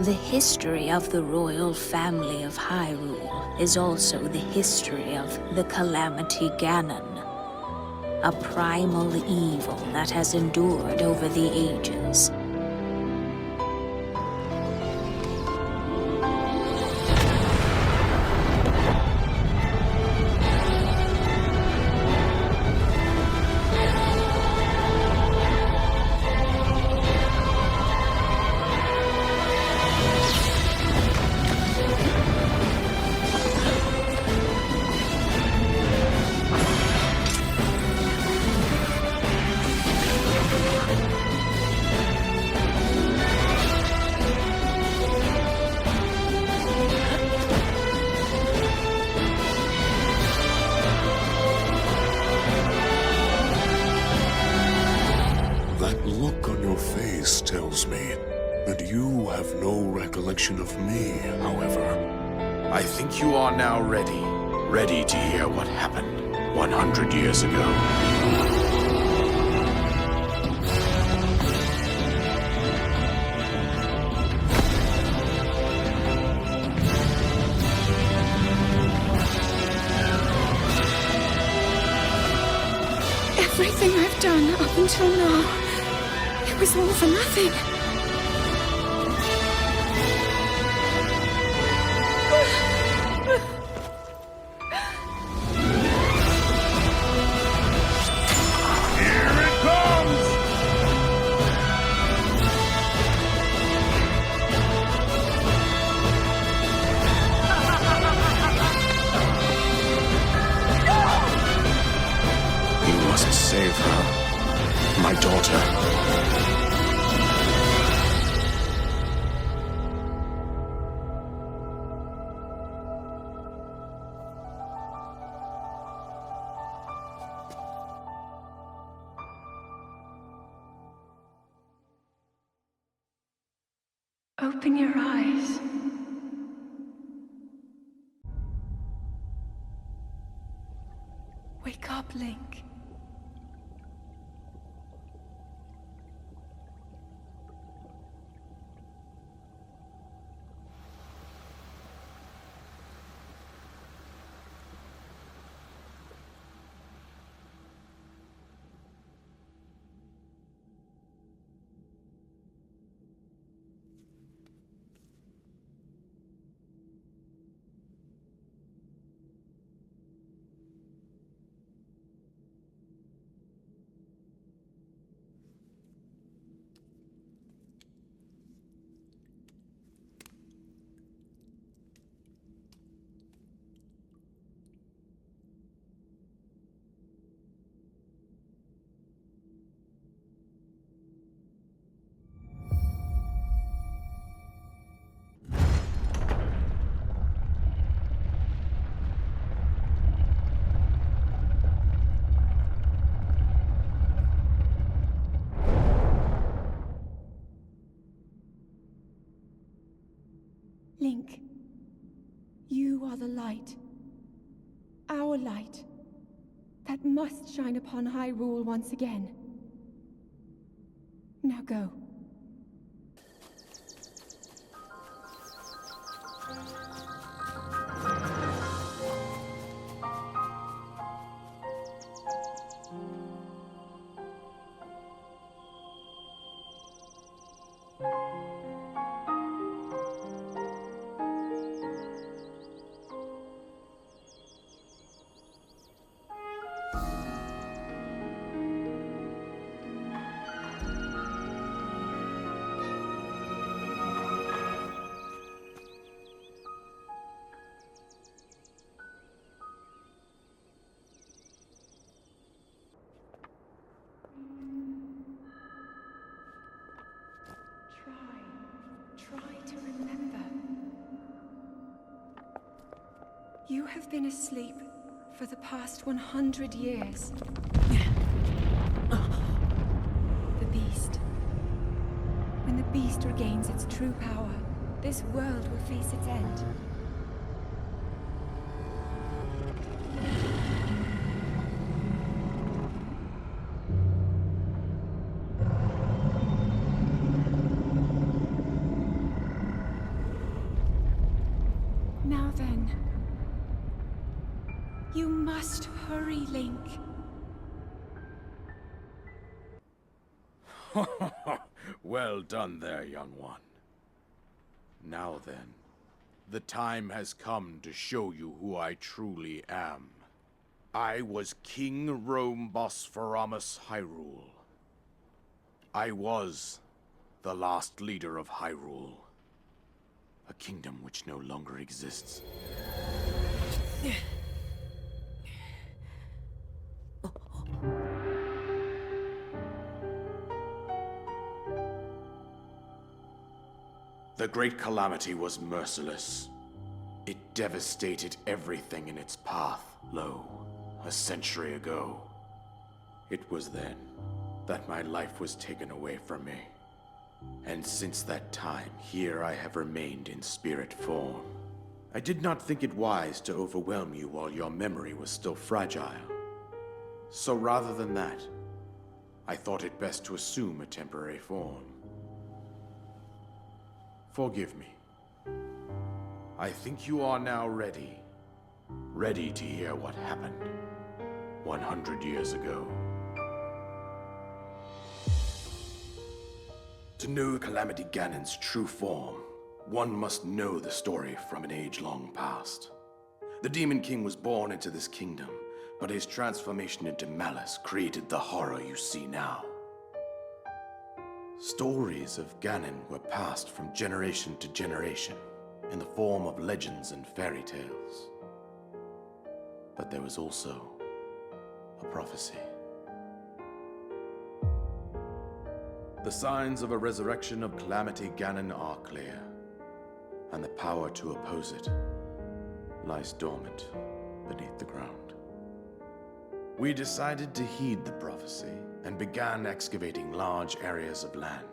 The history of the royal family of Hyrule is also the history of the Calamity Ganon, a primal evil that has endured over the ages. Of me, however. I think you are now ready to hear what happened 100 years ago. Everything I've done up until now, it was all for nothing. Save her, my daughter. Open your eyes. Wake up, Link. Link, you are the light. Our light. That must shine upon Hyrule once again. Now go. You have been asleep for the past 100 years. The beast. When the beast regains its true power, this world will face its end. Now then, you must hurry, Link. Well done there, young one. Now then, the time has come to show you who I truly am. I was King Rhoam Bosphoramos Hyrule. I was the last leader of Hyrule. A kingdom which no longer exists. The Great Calamity was merciless. It devastated everything in its path, lo, a century ago. It was then that my life was taken away from me. And since that time, here I have remained in spirit form. I did not think it wise to overwhelm you while your memory was still fragile. So rather than that, I thought it best to assume a temporary form. Forgive me. I think you are now ready. Ready to hear what happened 100 years ago. To know Calamity Ganon's true form, one must know the story from an age-long past. The Demon King was born into this kingdom, but his transformation into malice created the horror you see now. Stories of Ganon were passed from generation to generation in the form of legends and fairy tales. But there was also a prophecy. The signs of a resurrection of Calamity Ganon are clear, and the power to oppose it lies dormant beneath the ground. We decided to heed the prophecy and began excavating large areas of land.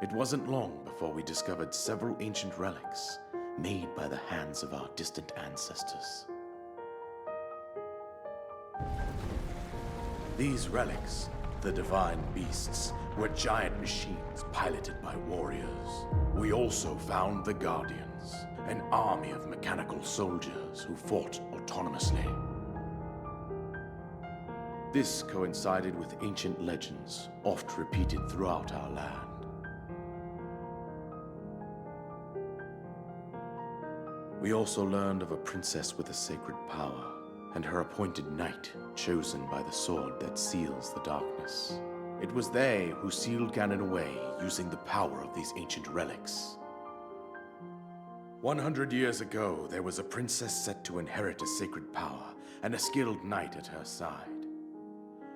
It wasn't long before we discovered several ancient relics made by the hands of our distant ancestors. These relics, the divine beasts, were giant machines piloted by warriors. We also found the Guardians, an army of mechanical soldiers who fought autonomously. This coincided with ancient legends, oft repeated throughout our land. We also learned of a princess with a sacred power, and her appointed knight, chosen by the sword that seals the darkness. It was they who sealed Ganon away using the power of these ancient relics. 100 years ago, there was a princess set to inherit a sacred power, and a skilled knight at her side.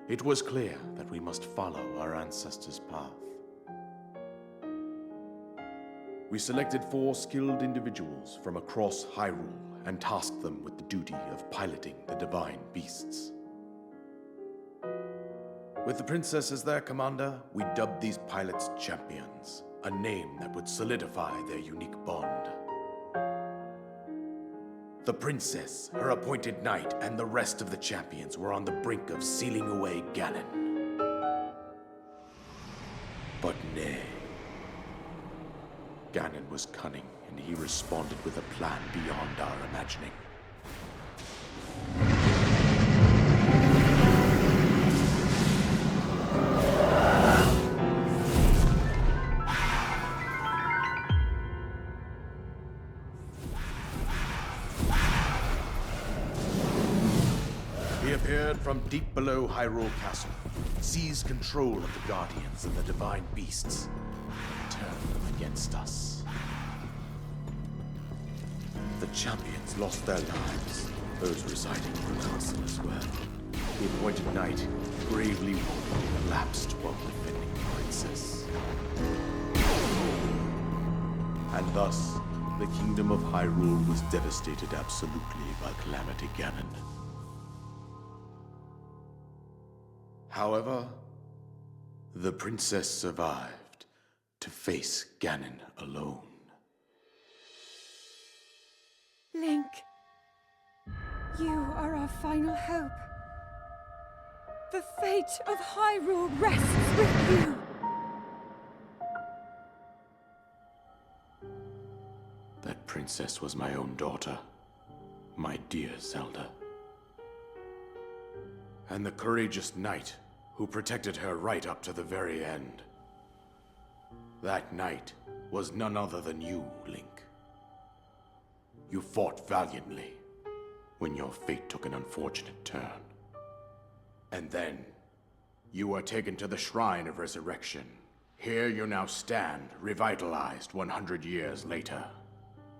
It was clear that we must follow our ancestors' path. We selected 4 skilled individuals from across Hyrule and tasked them with the duty of piloting the divine beasts. With the princess as their commander, we dubbed these pilots champions, a name that would solidify their unique bond. The princess, her appointed knight, and the rest of the champions were on the brink of sealing away Ganon. But nay. Ganon was cunning, and he responded with a plan beyond our imagining. He appeared from deep below Hyrule Castle, seized control of the Guardians and the Divine Beasts, and turned them against us. The champions lost their lives, those residing in the castle as well. The appointed knight bravely wounded and lapsed while defending the princess. And thus, The kingdom of Hyrule was devastated absolutely by Calamity Ganon. However, the princess survived to face Ganon alone. Link, you are our final hope. The fate of Hyrule rests with you! That princess was my own daughter, my dear Zelda. And the courageous knight who protected her right up to the very end. That knight was none other than you, Link. You fought valiantly when your fate took an unfortunate turn. And then, you were taken to the Shrine of Resurrection. Here you now stand, revitalized 100 years later.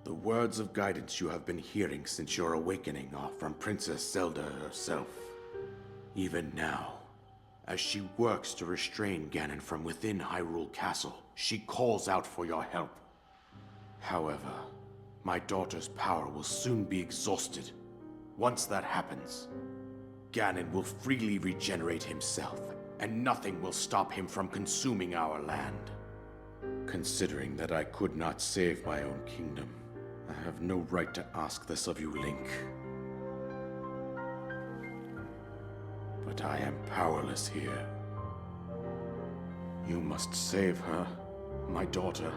The words of guidance you have been hearing since your awakening are from Princess Zelda herself. Even now, as she works to restrain Ganon from within Hyrule Castle, she calls out for your help. However, my daughter's power will soon be exhausted. Once that happens, Ganon will freely regenerate himself, and nothing will stop him from consuming our land. Considering that I could not save my own kingdom, I have no right to ask this of you, Link. But I am powerless here. You must save her, my daughter,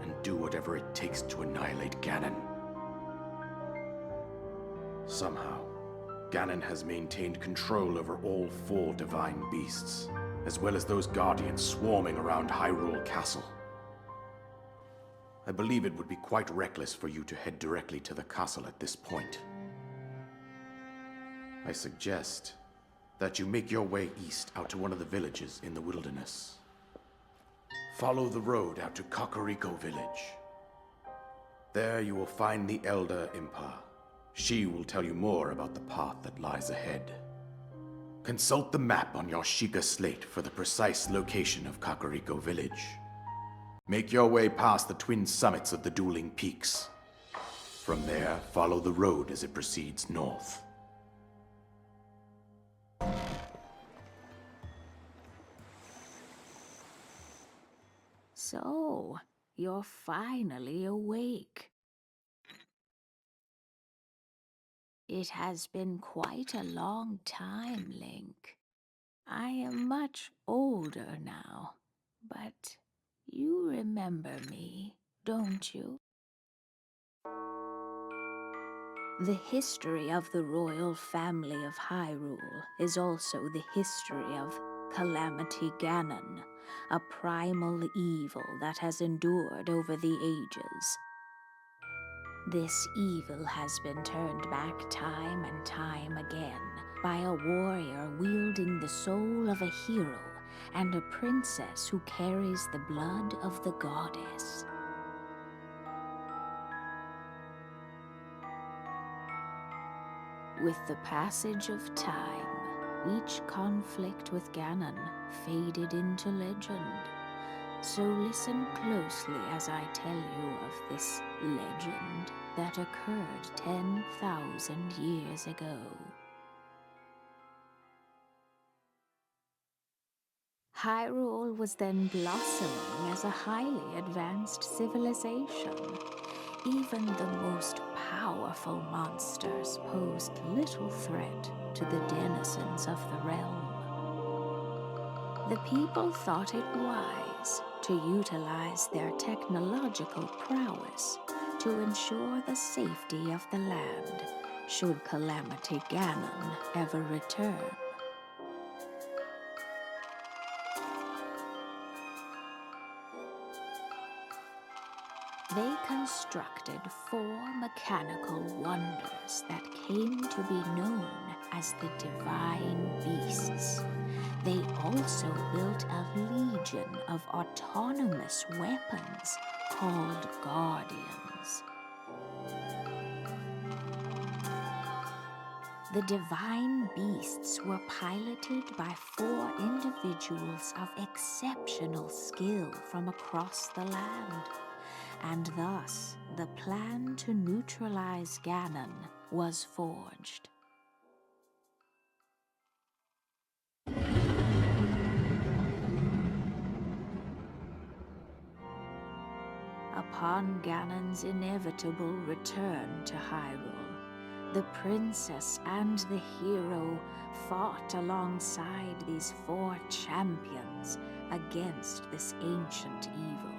and do whatever it takes to annihilate Ganon. Somehow, Ganon has maintained control over all 4 divine beasts, as well as those guardians swarming around Hyrule Castle. I believe it would be quite reckless for you to head directly to the castle at this point. I suggest that you make your way east out to one of the villages in the wilderness. Follow the road out to Kakariko village. There you will find the elder Impa. She will tell you more about the path that lies ahead. Consult the map on your Sheikah slate for the precise location of Kakariko village. Make your way past the twin summits of the dueling peaks. From there, follow the road as it proceeds north. So, you're finally awake. It has been quite a long time, Link. I am much older now, but you remember me, don't you? The history of the royal family of Hyrule is also the history of Calamity Ganon, a primal evil that has endured over the ages. This evil has been turned back time and time again by a warrior wielding the soul of a hero and a princess who carries the blood of the goddess. With the passage of time, each conflict with Ganon faded into legend. So listen closely as I tell you of this legend that occurred 10,000 years ago. Hyrule was then blossoming as a highly advanced civilization. Even the most powerful monsters posed little threat to the denizens of the realm. The people thought it wise to utilize their technological prowess to ensure the safety of the land should Calamity Ganon ever return. They constructed 4 mechanical wonders that came to be known as the Divine Beasts. They also built a legion of autonomous weapons called Guardians. The Divine Beasts were piloted by 4 individuals of exceptional skill from across the land, and thus the plan to neutralize Ganon was forged. Upon Ganon's inevitable return to Hyrule, the princess and the hero fought alongside these 4 champions against this ancient evil.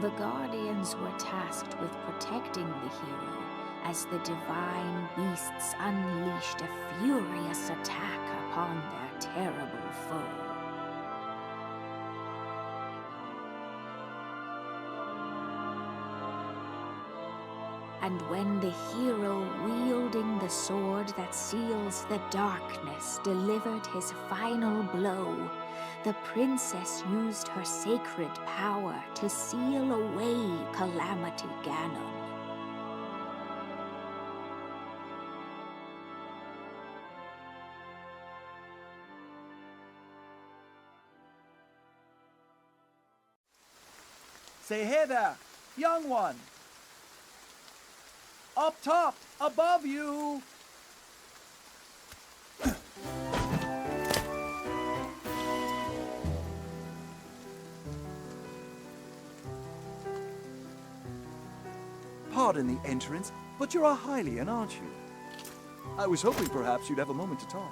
The Guardians were tasked with protecting the hero as the divine beasts unleashed a furious attack upon their terrible foe. And when the hero wielding the sword that seals the darkness delivered his final blow, the princess used her sacred power to seal away Calamity Ganon. Say hey there, young one! Up top, above you! Pardon the entrance, but you're a Hylian, aren't you? I was hoping perhaps you'd have a moment to talk.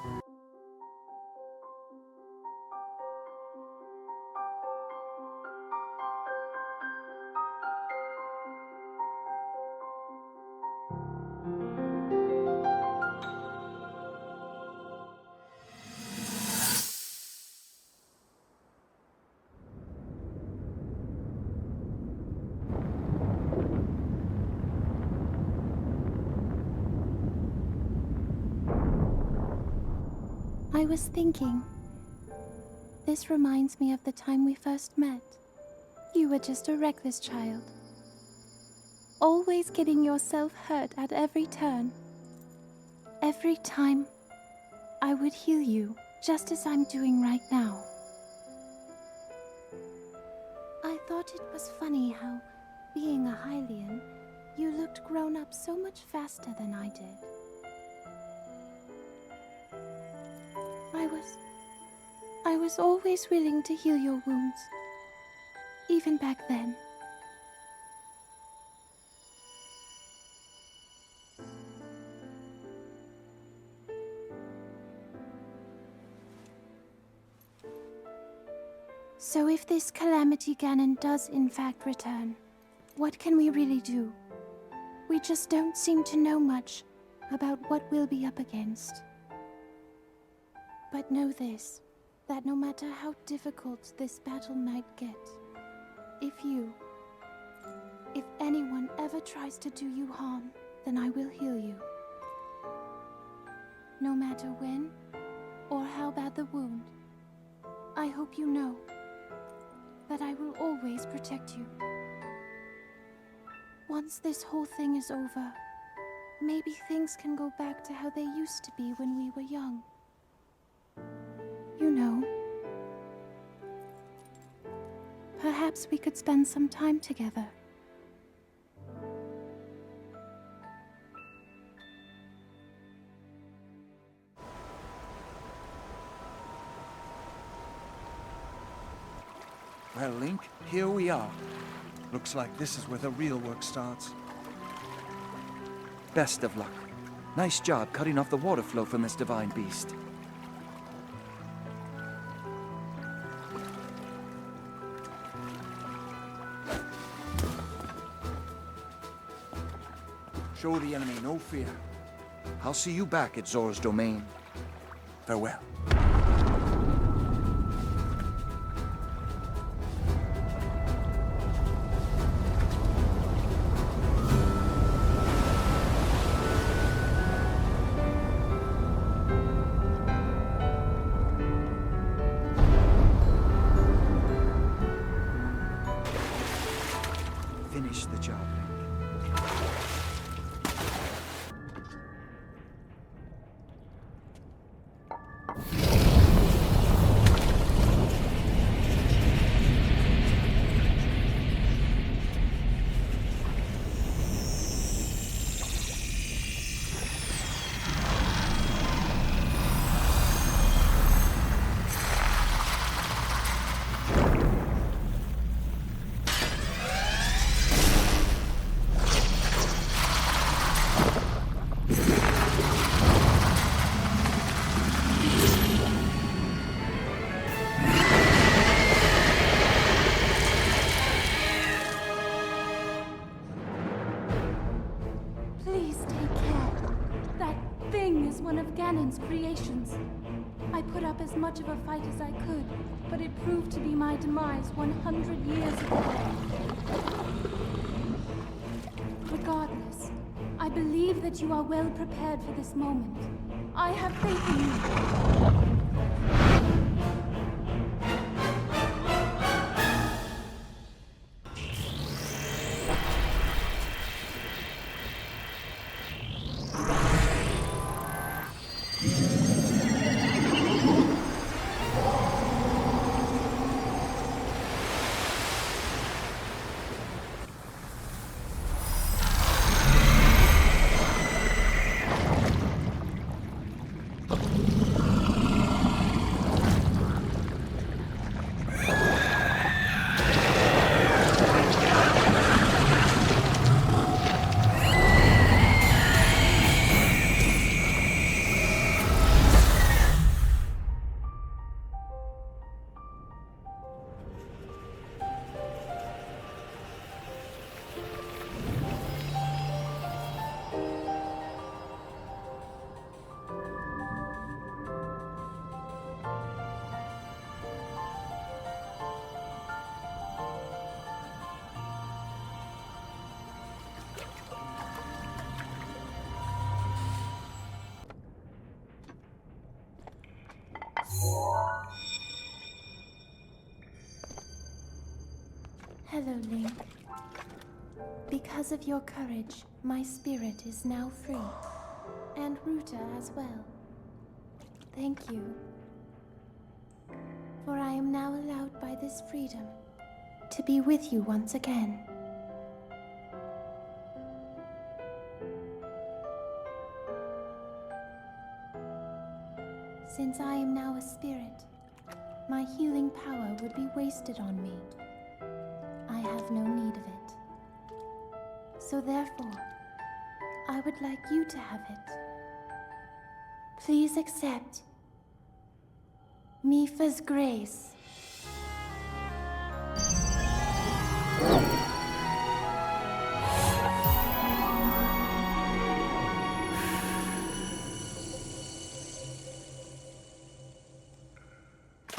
I was thinking, this reminds me of the time we first met. You were just a reckless child, always getting yourself hurt at every turn. Every time, I would heal you, just as I'm doing right now. I thought it was funny how, being a Hylian, you looked grown up so much faster than I did. I was always willing to heal your wounds, even back then. So if this Calamity Ganon does in fact return, what can we really do? We just don't seem to know much about what we'll be up against. But know this, that no matter how difficult this battle might get, if anyone ever tries to do you harm, then I will heal you. No matter when or how bad the wound, I hope you know that I will always protect you. Once this whole thing is over, maybe things can go back to how they used to be when we were young. You know, perhaps we could spend some time together. Well, Link, here we are. Looks like this is where the real work starts. Best of luck. Nice job cutting off the water flow from this divine beast. Show the enemy no fear. I'll see you back at Zora's domain. Farewell. Finish the job, Link. thing is one of Ganon's creations. I put up as much of a fight as I could, but it proved to be my demise 100 years ago. Regardless, I believe that you are well prepared for this moment. I have faith in you. Hello, Link. Because of your courage, my spirit is now free. And Ruta as well. Thank you. For I am now allowed by this freedom to be with you once again. Since I am now a spirit, my healing power would be wasted on me. I have no need of it. So therefore, I would like you to have it. Please accept Mipha's grace.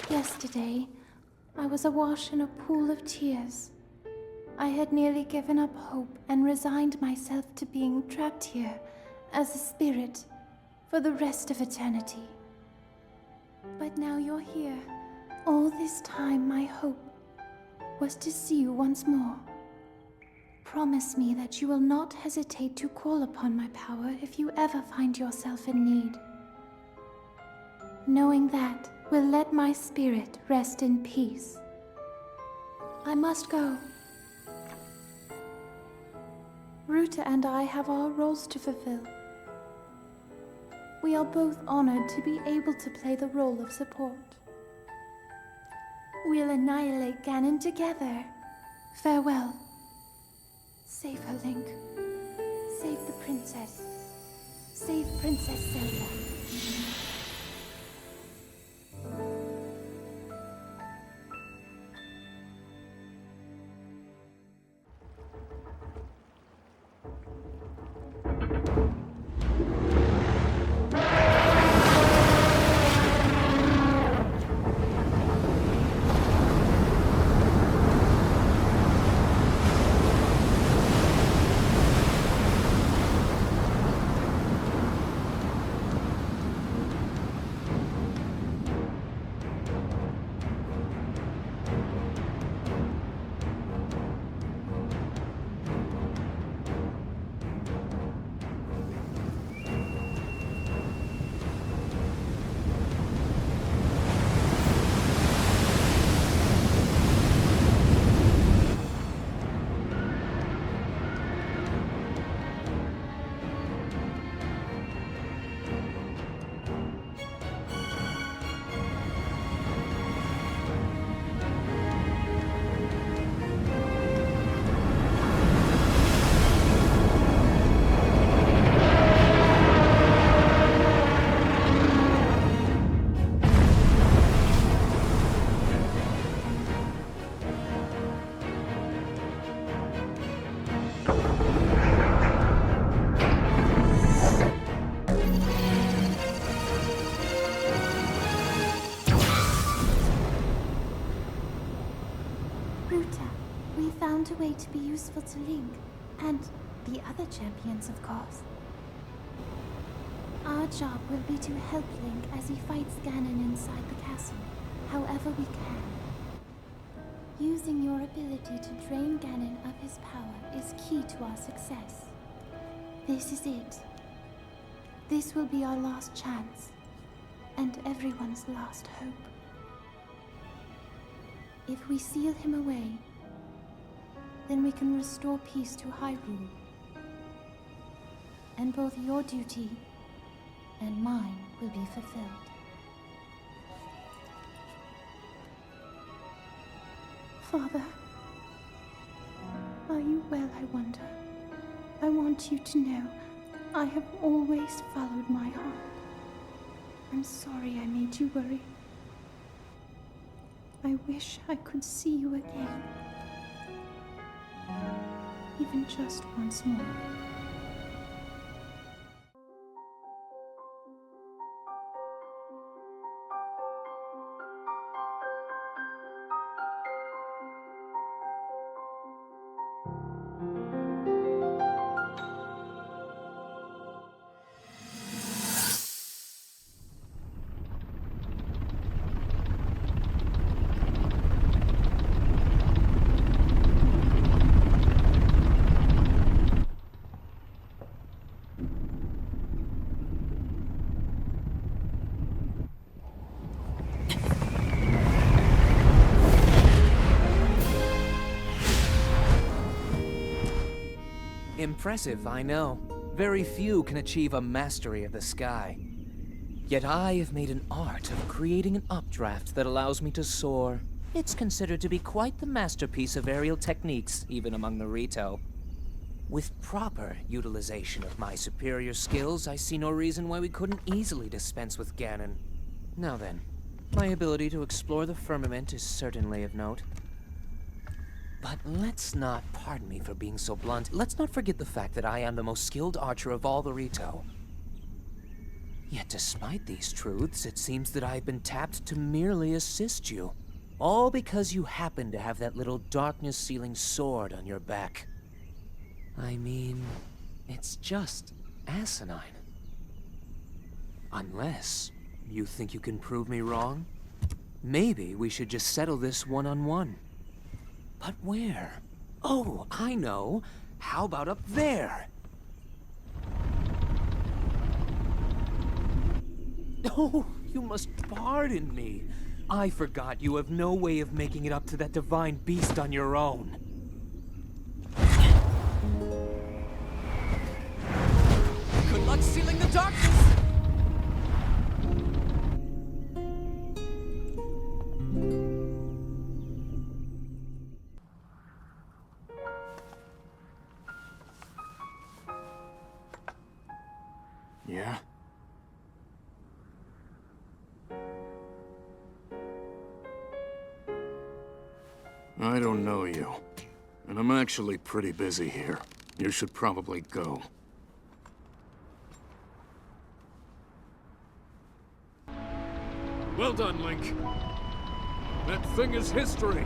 Yesterday, I was awash in a pool of tears. I had nearly given up hope and resigned myself to being trapped here as a spirit for the rest of eternity. But now you're here. All this time, my hope was to see you once more. Promise me that you will not hesitate to call upon my power if you ever find yourself in need. Knowing that will let my spirit rest in peace. I must go. Ruta and I have our roles to fulfill. We are both honored to be able to play the role of support. We'll annihilate Ganon together. Farewell. Save her, Link. Save the princess. Save Princess Zelda. way to be useful to Link, and the other champions, of course. Our job will be to help Link as he fights Ganon inside the castle, however we can. Using your ability to drain Ganon of his power is key to our success. This is it. This will be our last chance, and everyone's last hope. If we seal him away, then we can restore peace to Hyrule. And both your duty and mine will be fulfilled. Father, are you well, I wonder? I want you to know I have always followed my heart. I'm sorry I made you worry. I wish I could see you again. Even just once more. Impressive, I know. Very few can achieve a mastery of the sky. Yet I have made an art of creating an updraft that allows me to soar. It's considered to be quite the masterpiece of aerial techniques, even among the Rito. With proper utilization of my superior skills, I see no reason why we couldn't easily dispense with Ganon. Now then, my ability to explore the firmament is certainly of note. But let's not, pardon me for being so blunt, let's not forget the fact that I am the most skilled archer of all the Rito. Yet despite these truths, it seems that I've been tapped to merely assist you. All because you happen to have that little darkness-sealing sword on your back. I mean, it's just asinine. Unless you think you can prove me wrong? Maybe we should just settle this one-on-one. But where? Oh, I know. How about up there? Oh, you must pardon me. I forgot you have no way of making it up to that divine beast on your own. Good luck sealing the darkness! Yeah? I don't know you. And I'm actually pretty busy here. You should probably go. Well done, Link. That thing is history.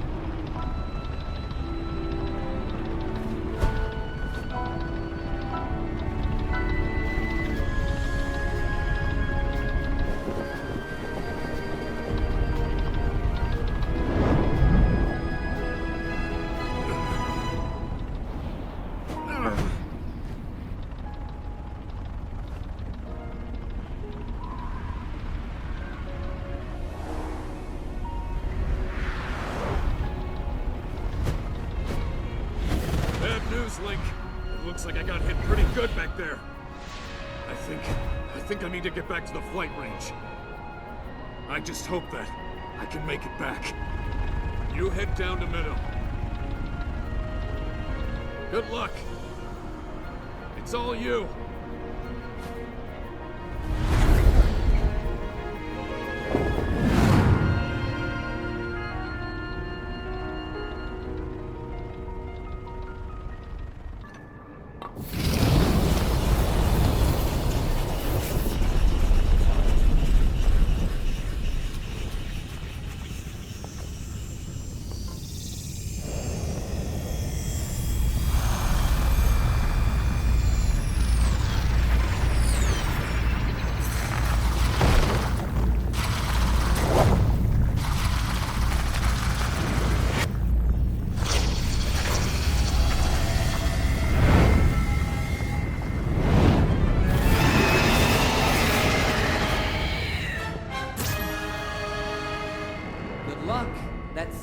Link. It looks like I got hit pretty good back there. I think I need to get back to the flight range. I just hope that I can make it back. You head down to Medoh. Good luck. It's all you.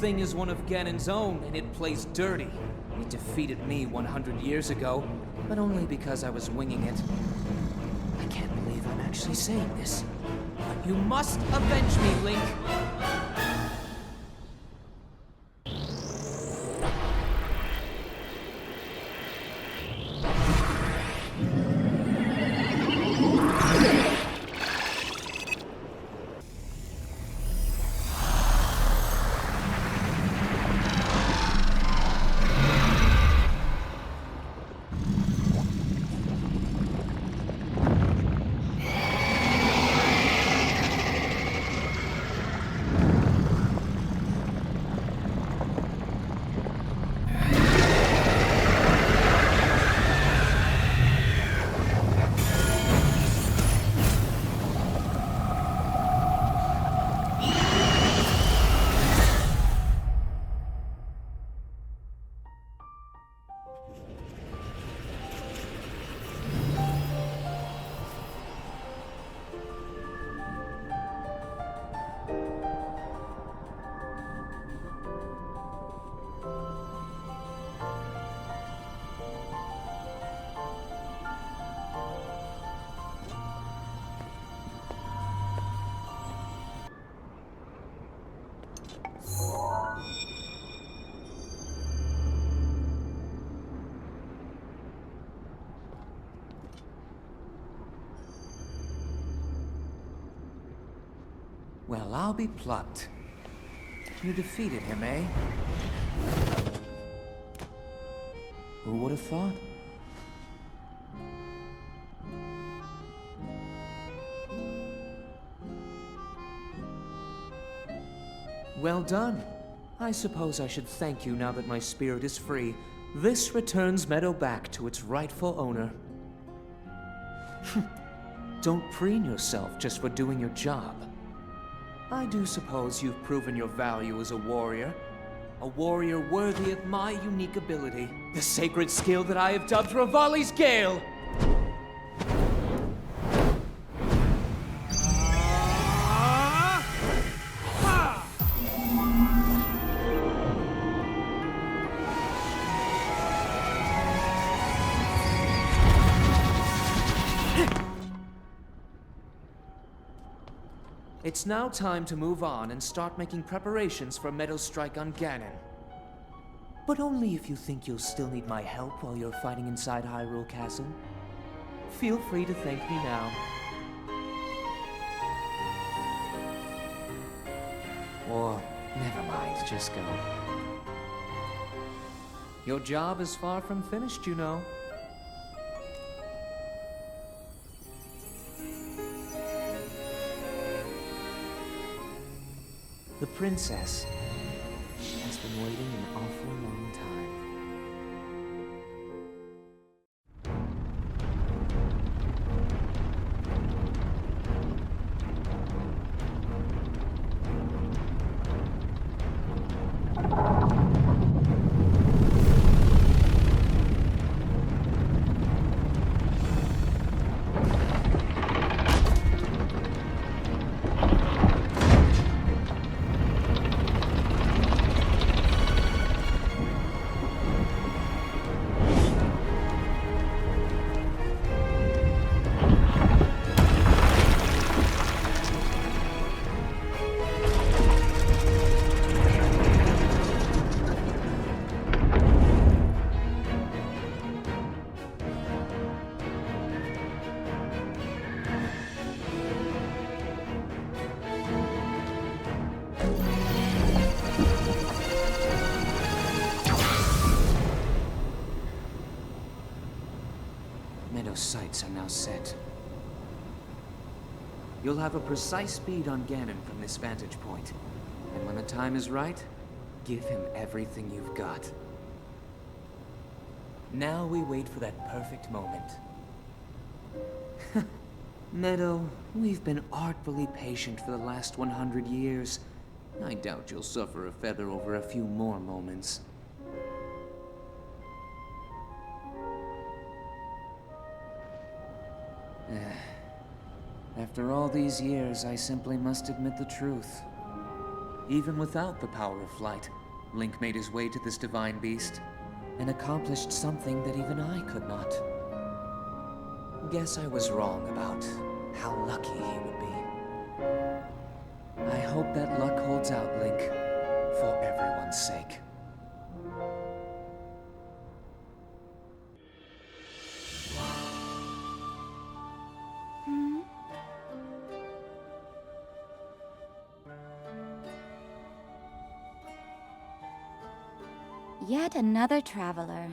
thing is one of Ganon's own, and it plays dirty. It defeated me 100 years ago, but only because I was winging it. I can't believe I'm actually saying this. But you must avenge me, Link! Well, I'll be plucked. You defeated him, eh? Who would have thought? Well done. I suppose I should thank you now that my spirit is free. This returns Medoh back to its rightful owner. Don't preen yourself just for doing your job. I do suppose you've proven your value as a warrior worthy of my unique ability, the sacred skill that I have dubbed Revali's Gale! It's now time to move on and start making preparations for Medoh's strike on Ganon. But only if you think you'll still need my help while you're fighting inside Hyrule Castle. Feel free to thank me now. Or, never mind, just go. Your job is far from finished, you know. The princess has been waiting an awful long time. Medoh's sights are now set. You'll have a precise bead on Ganon from this vantage point. And when the time is right, give him everything you've got. Now we wait for that perfect moment. Medoh, we've been artfully patient for the last 100 years. I doubt you'll suffer a feather over a few more moments. After all these years, I simply must admit the truth. Even without the power of flight, Link made his way to this divine beast and accomplished something that even I could not. Guess I was wrong about how lucky he would be. I hope that luck holds out, Link, for everyone's sake. Yet another traveler.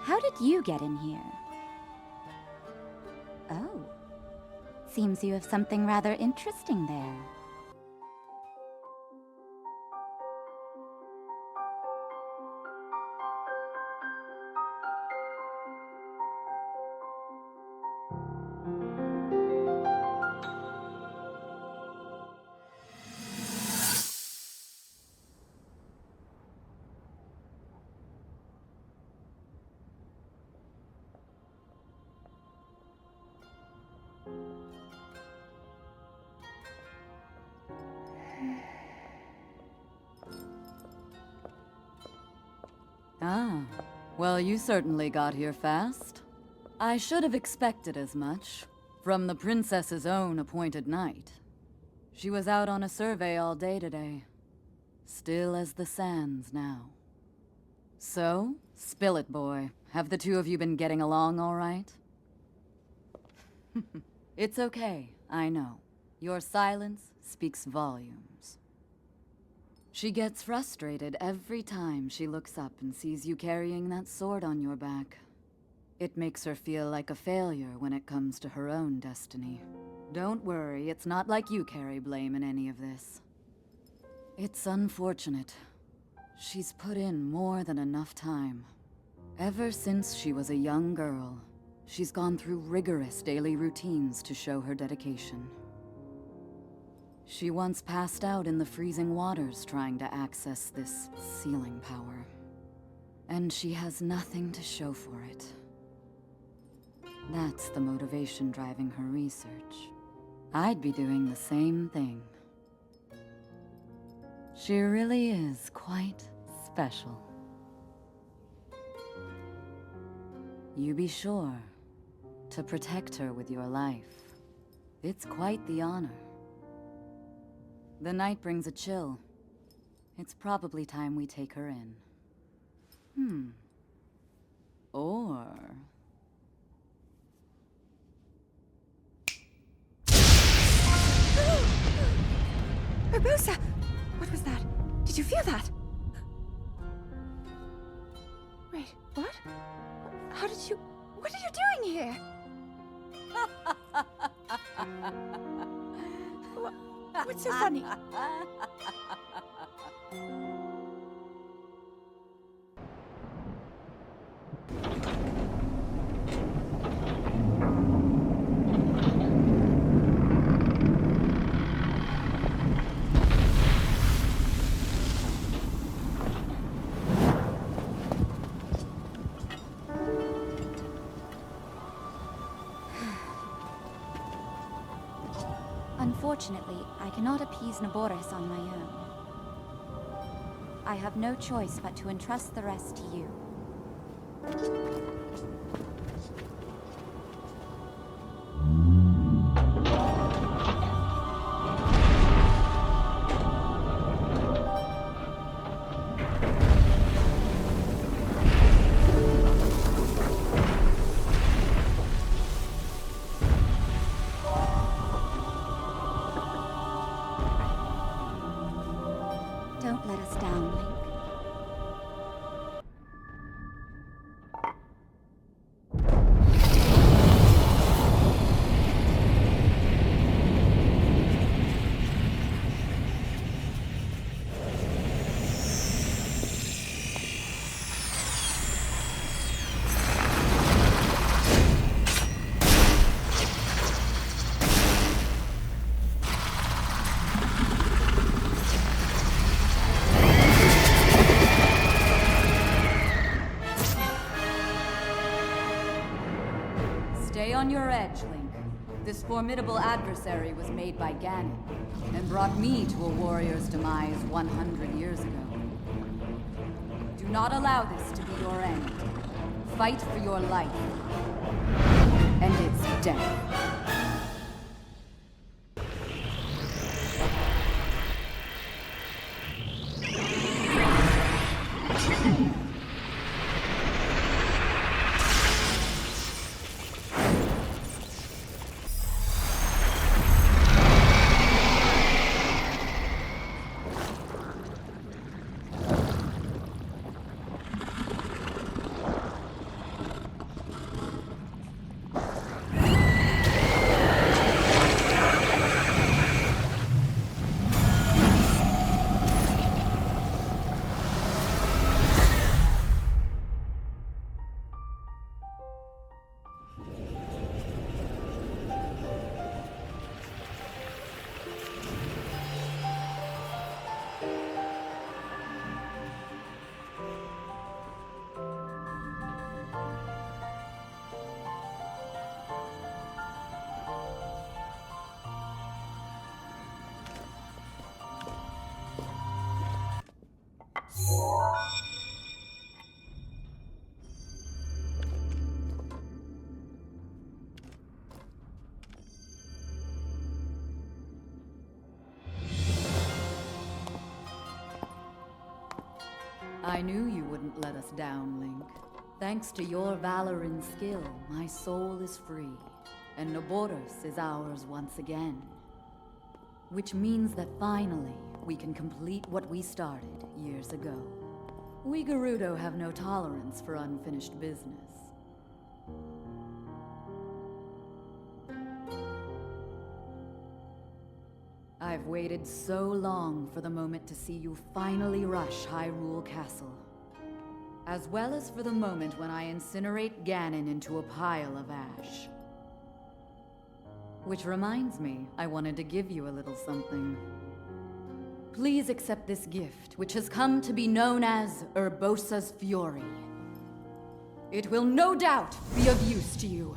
How did you get in here? Oh. Seems you have something rather interesting there. Ah, well, you certainly got here fast. I should have expected as much, from the princess's own appointed knight. She was out on a survey all day today. Still as the sands now. So, spill it, boy. Have the two of you been getting along all right? It's okay, I know. Your silence speaks volumes. She gets frustrated every time she looks up and sees you carrying that sword on your back. It makes her feel like a failure when it comes to her own destiny. Don't worry, it's not like you carry blame in any of this. It's unfortunate. She's put in more than enough time. Ever since she was a young girl, she's gone through rigorous daily routines to show her dedication. She once passed out in the freezing waters trying to access this sealing power. And she has nothing to show for it. That's the motivation driving her research. I'd be doing the same thing. She really is quite special. You be sure to protect her with your life. It's quite the honor. The night brings a chill. It's probably time we take her in. Or... Urbosa! What was that? Did you feel that? Wait, what? How did you... What are you doing here? What's so funny? Unfortunately, I cannot appease Naboris on my own. I have no choice but to entrust the rest to you. Don't let us down, Link. Stay on your edge, Link. This formidable adversary was made by Ganon, and brought me to a warrior's demise 100 years ago. Do not allow this to be your end. Fight for your life. And its death. I knew you wouldn't let us down, Link. Thanks to your valor and skill, my soul is free, and Naboris is ours once again. Which means that finally, we can complete what we started years ago. We Gerudo have no tolerance for unfinished business. I've waited so long for the moment to see you finally rush Hyrule Castle. As well as for the moment when I incinerate Ganon into a pile of ash. Which reminds me, I wanted to give you a little something. Please accept this gift, which has come to be known as Urbosa's Fury. It will no doubt be of use to you.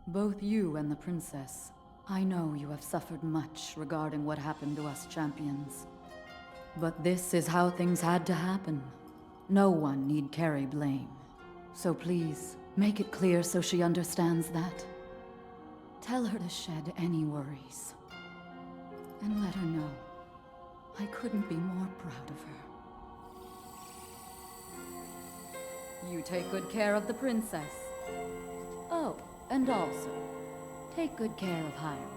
Both you and the princess, I know you have suffered much regarding what happened to us champions. But this is how things had to happen. No one need carry blame. So please, make it clear so she understands that. Tell her to shed any worries. And let her know I couldn't be more proud of her. You take good care of the princess. Oh, and also, take good care of Hyrule.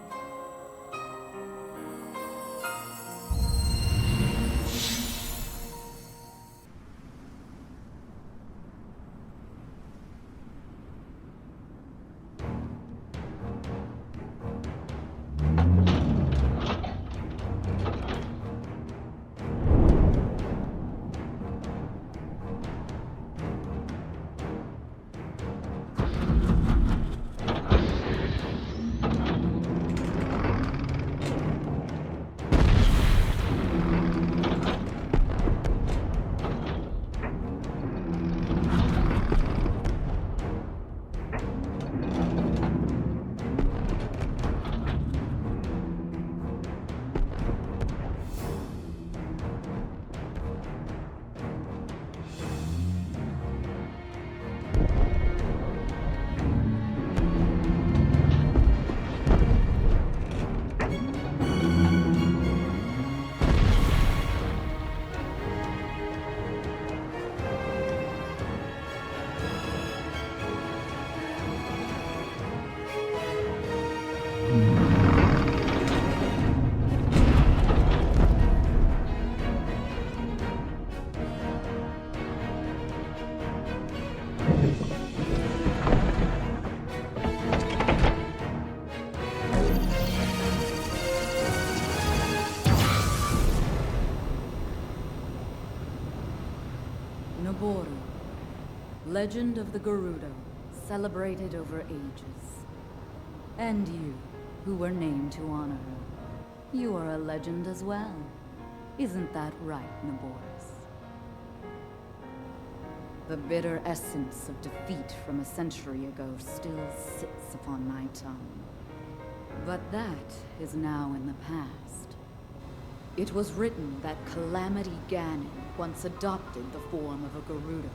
Legend of the Gerudo, celebrated over ages. And you, who were named to honor her, you are a legend as well. Isn't that right, Naboris? The bitter essence of defeat from a century ago still sits upon my tongue. But that is now in the past. It was written that Calamity Ganon once adopted the form of a Gerudo.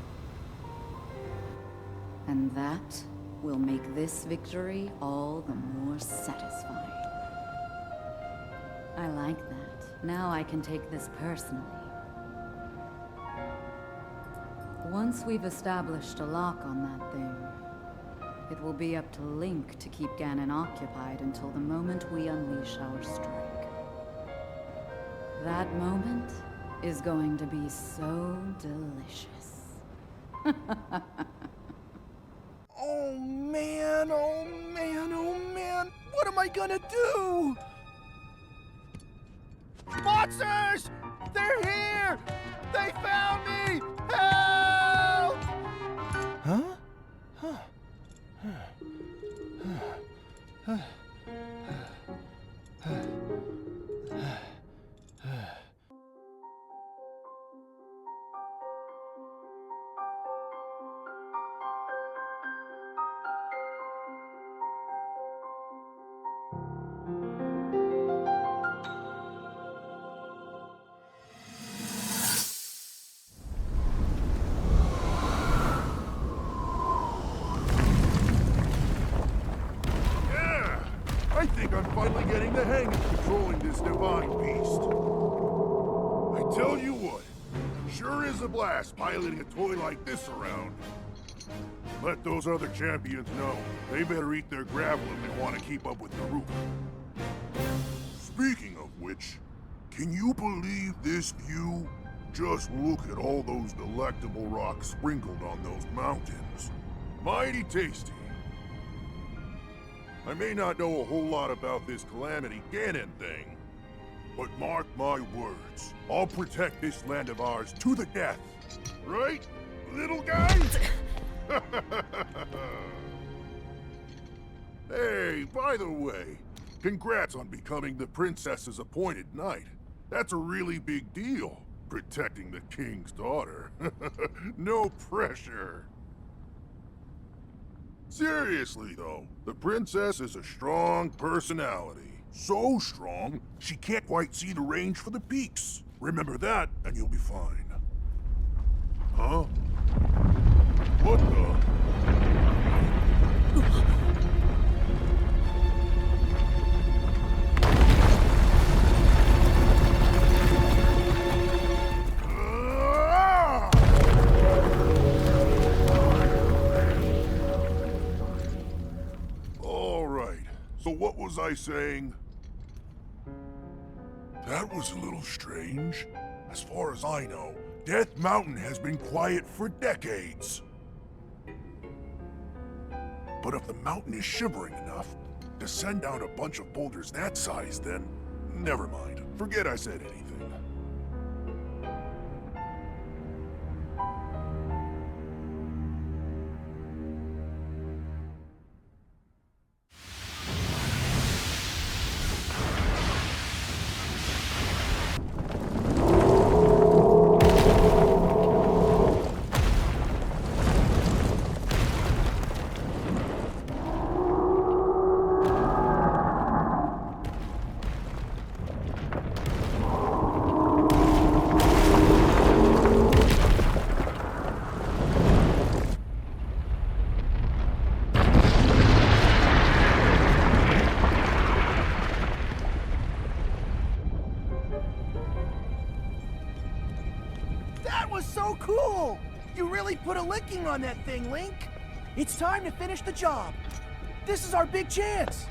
And that will make this victory all the more satisfying. I like that. Now I can take this personally. Once we've established a lock on that thing, it will be up to Link to keep Ganon occupied until the moment we unleash our strike. That moment is going to be so delicious. Oh man, oh man, oh man! What am I gonna do? Monsters! They're here! They found me! Help! Huh? I think I'm finally getting the hang of controlling this divine beast. I tell you what, sure is a blast piloting a toy like this around. Let those other champions know. They better eat their gravel if they want to keep up with Daruk. Speaking of which, can you believe this view? Just look at all those delectable rocks sprinkled on those mountains. Mighty tasty. I may not know a whole lot about this Calamity Ganon thing, but mark my words, I'll protect this land of ours to the death. Right, little guy? Hey, by the way, congrats on becoming the princess's appointed knight. That's a really big deal, protecting the king's daughter. No pressure. Seriously, though, the princess is a strong personality. So strong, she can't quite see the range for the peaks. Remember that, and you'll be fine. Huh? What the? So what was I saying? That was a little strange. As far as I know, Death Mountain has been quiet for decades. But if the mountain is shivering enough to send down a bunch of boulders that size, then never mind. Forget I said anything. Put a licking on that thing, Link. It's time to finish the job. This is our big chance.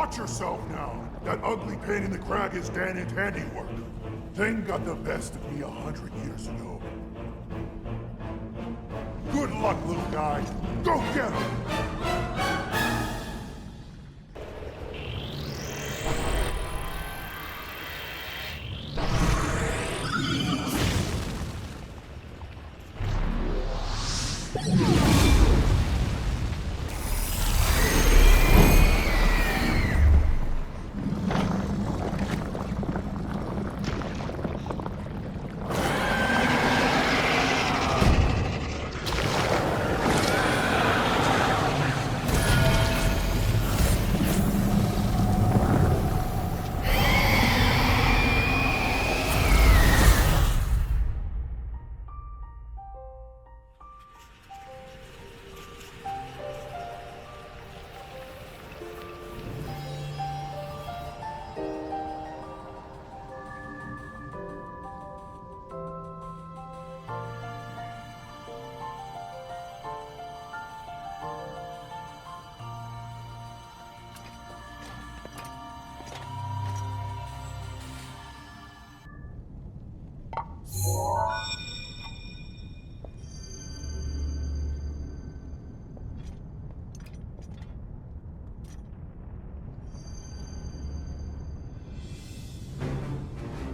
Watch yourself now! That ugly pain in the crag is Ganon's handiwork. Thing got the best of me 100 years ago. Good luck, little guy. Go get him!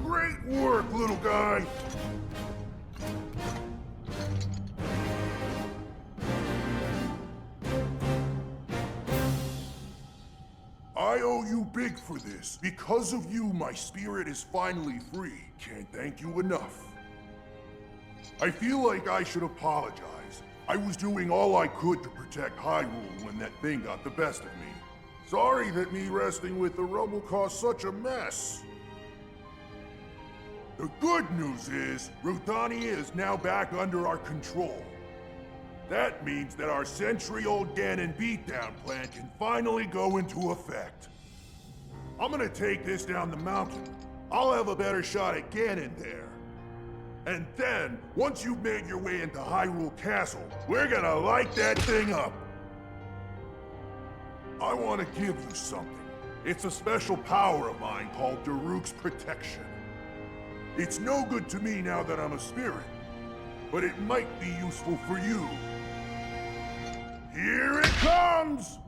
Great work, little guy! I owe you big for this. Because of you, my spirit is finally free. Can't thank you enough. I feel like I should apologize. I was doing all I could to protect Hyrule when that thing got the best of me. Sorry that me resting with the rubble caused such a mess. The good news is, Rudania is now back under our control. That means that our century-old Ganon beatdown plan can finally go into effect. I'm gonna take this down the mountain. I'll have a better shot at Ganon there. And then, once you've made your way into Hyrule Castle, we're gonna light that thing up. I want to give you something. It's a special power of mine called Daruk's Protection. It's no good to me now that I'm a spirit, but it might be useful for you. Here it comes!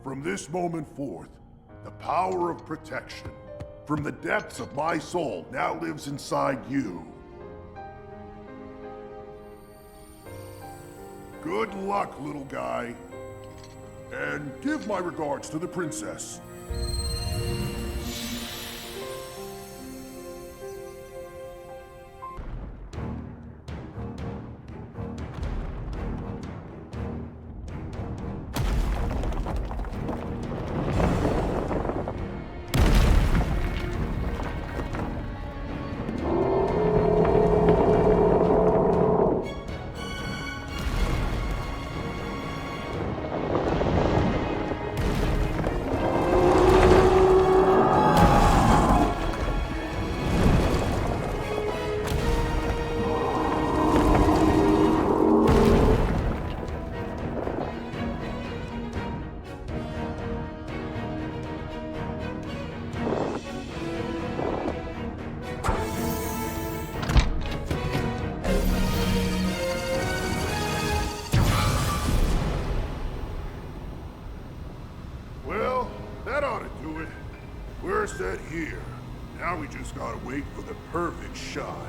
From this moment forth, the power of protection from the depths of my soul now lives inside you. Good luck, little guy. And give my regards to the princess. Here. Now we just gotta wait for the perfect shot.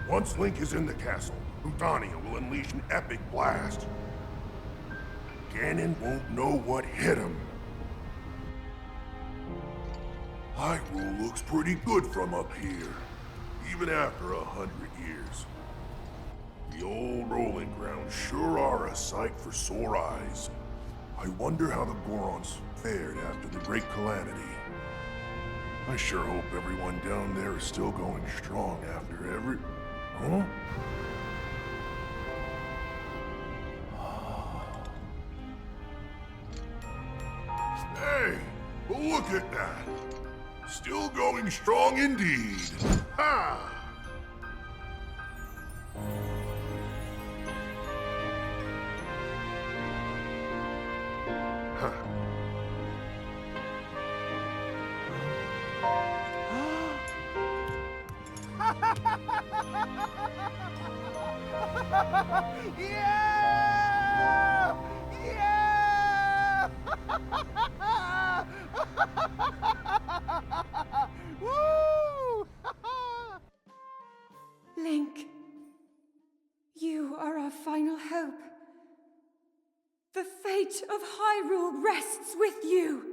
Once Link is in the castle, Rudania will unleash an epic blast. Ganon won't know what hit him. Hyrule looks pretty good from up here, even after 100 years. The old rolling grounds sure are a sight for sore eyes. I wonder how the Gorons fared after the Great Calamity. I sure hope everyone down there is still going strong after every... Huh? Hey, look at that! Still going strong indeed! Ha! Yeah! Yeah! Woo! Link, you are our final hope. The fate of Hyrule rests with you.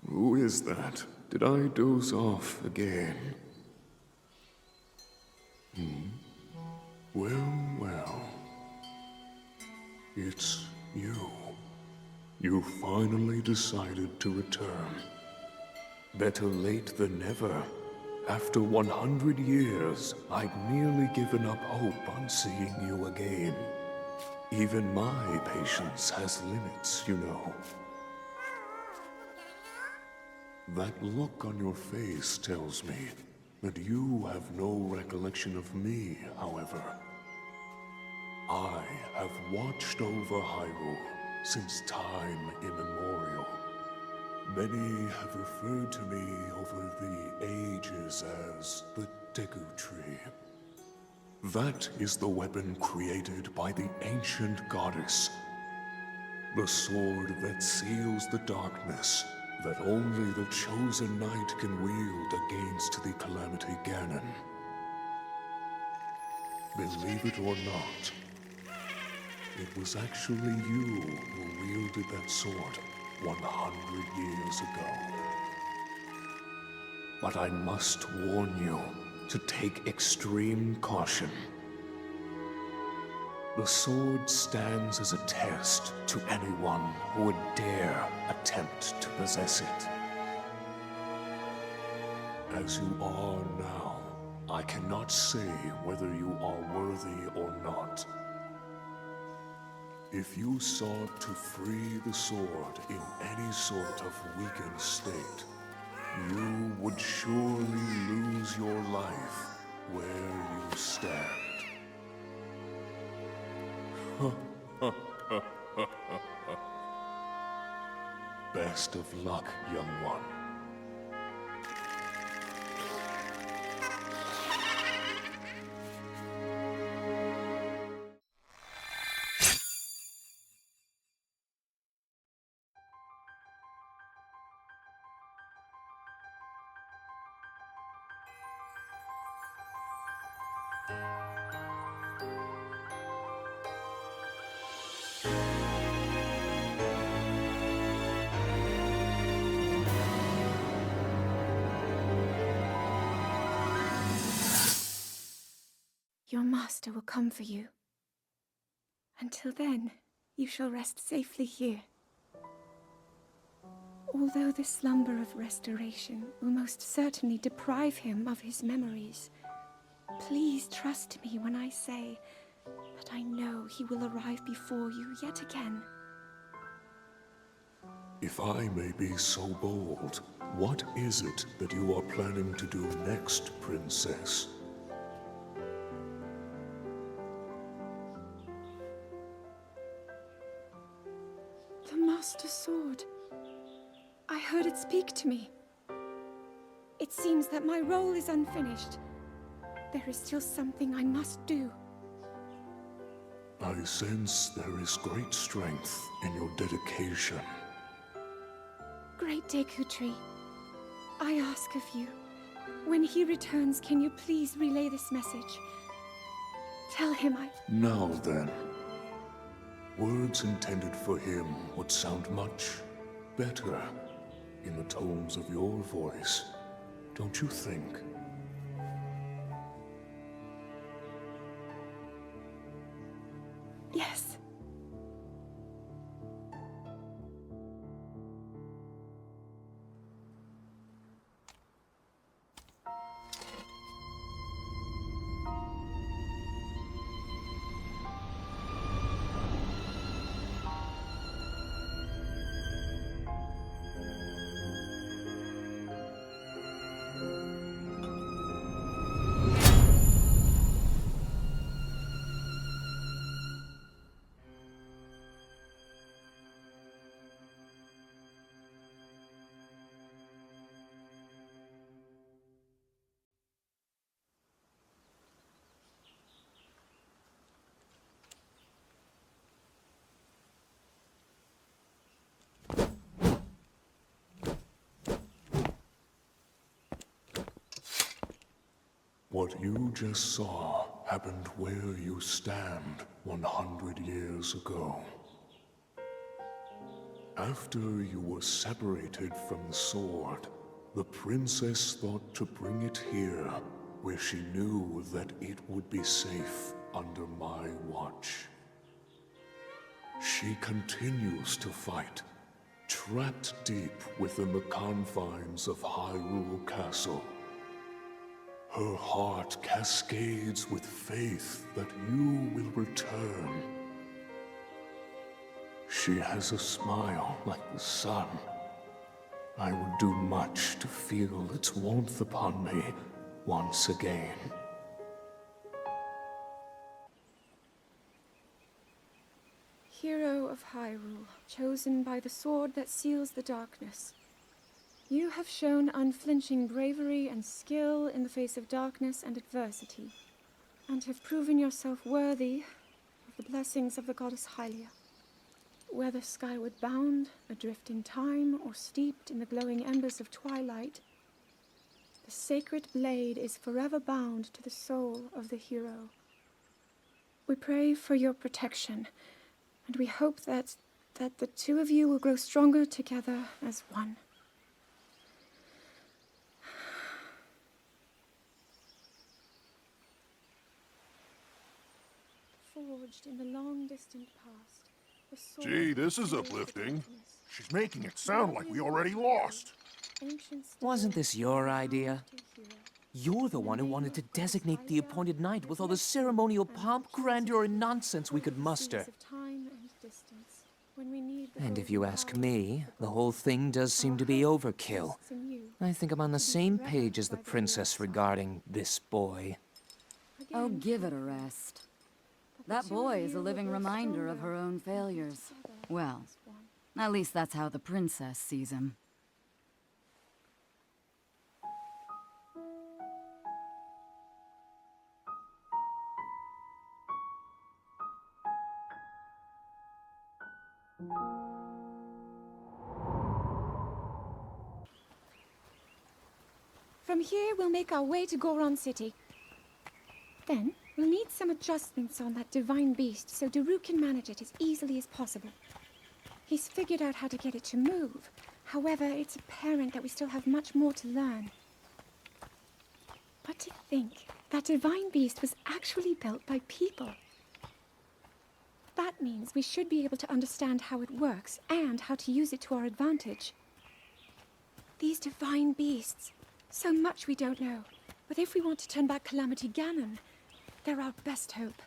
Who is that? Did I doze off again? Well. It's you. You finally decided to return. Better late than never. After 100 years, I'd nearly given up hope on seeing you again. Even my patience has limits, you know. That look on your face tells me that you have no recollection of me, however. I have watched over Hyrule since time immemorial. Many have referred to me over the ages as the Deku tree. That is the weapon created by the ancient goddess. The sword that seals the darkness that only the chosen knight can wield against the Calamity Ganon. Believe it or not, it was actually you who wielded that sword 100 years ago. But I must warn you to take extreme caution. The sword stands as a test to anyone who would dare attempt to possess it. As you are now, I cannot say whether you are worthy or not. If you sought to free the sword in any sort of weakened state, you would surely lose your life where you stand. Best of luck, young one. Your master will come for you. Until then, you shall rest safely here. Although the slumber of restoration will most certainly deprive him of his memories, please trust me when I say that I know he will arrive before you yet again. If I may be so bold, what is it that you are planning to do next, Princess? The Master Sword. I heard it speak to me. It seems that my role is unfinished. There is still something I must do. I sense there is great strength in your dedication. Great Deku Tree, I ask of you, when he returns, can you please relay this message? Tell him Now then. Words intended for him would sound much better in the tones of your voice, don't you think? Yes. What you just saw happened where you stand 100 years ago. After you were separated from the sword, the princess thought to bring it here, where she knew that it would be safe under my watch. She continues to fight, trapped deep within the confines of Hyrule Castle. Her heart cascades with faith that you will return. She has a smile like the sun. I would do much to feel its warmth upon me once again. Hero of Hyrule, chosen by the sword that seals the darkness. You have shown unflinching bravery and skill in the face of darkness and adversity, and have proven yourself worthy of the blessings of the goddess Hylia. Whether skyward bound, adrift in time, or steeped in the glowing embers of twilight, the sacred blade is forever bound to the soul of the hero. We pray for your protection, and we hope that the two of you will grow stronger together as one. Forged in the long distant past, the sword. Gee, this is uplifting. She's making it sound like we already lost. Wasn't this your idea? You're the one who wanted to designate the appointed night with all the ceremonial pomp, grandeur, and nonsense we could muster. And if you ask me, the whole thing does seem to be overkill. I think I'm on the same page as the princess regarding this boy. Oh, give it a rest. That boy is a living reminder of her own failures. Well, at least that's how the princess sees him. From here, we'll make our way to Goron City. Then, we'll need some adjustments on that divine beast so Daruk can manage it as easily as possible. He's figured out how to get it to move. However, it's apparent that we still have much more to learn. But to think that divine beast was actually built by people. That means we should be able to understand how it works and how to use it to our advantage. These divine beasts, so much we don't know. But if we want to turn back Calamity Ganon, they're our best hope.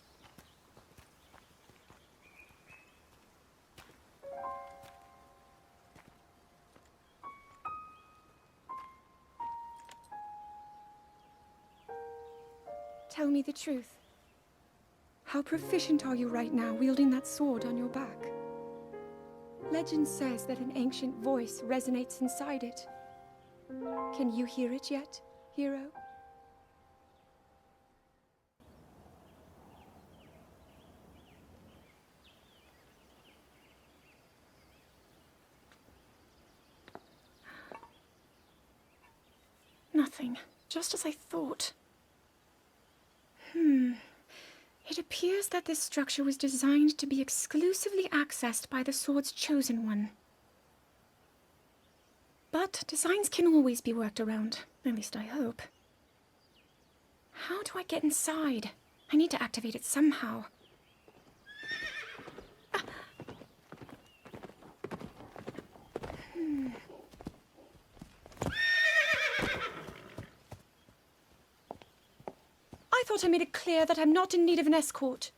Tell me the truth. How proficient are you right now wielding that sword on your back? Legend says that an ancient voice resonates inside it. Can you hear it yet, hero? Nothing. Just as I thought. It appears that this structure was designed to be exclusively accessed by the sword's chosen one. But designs can always be worked around. At least I hope. How do I get inside? I need to activate it somehow. I thought I made it clear that I'm not in need of an escort.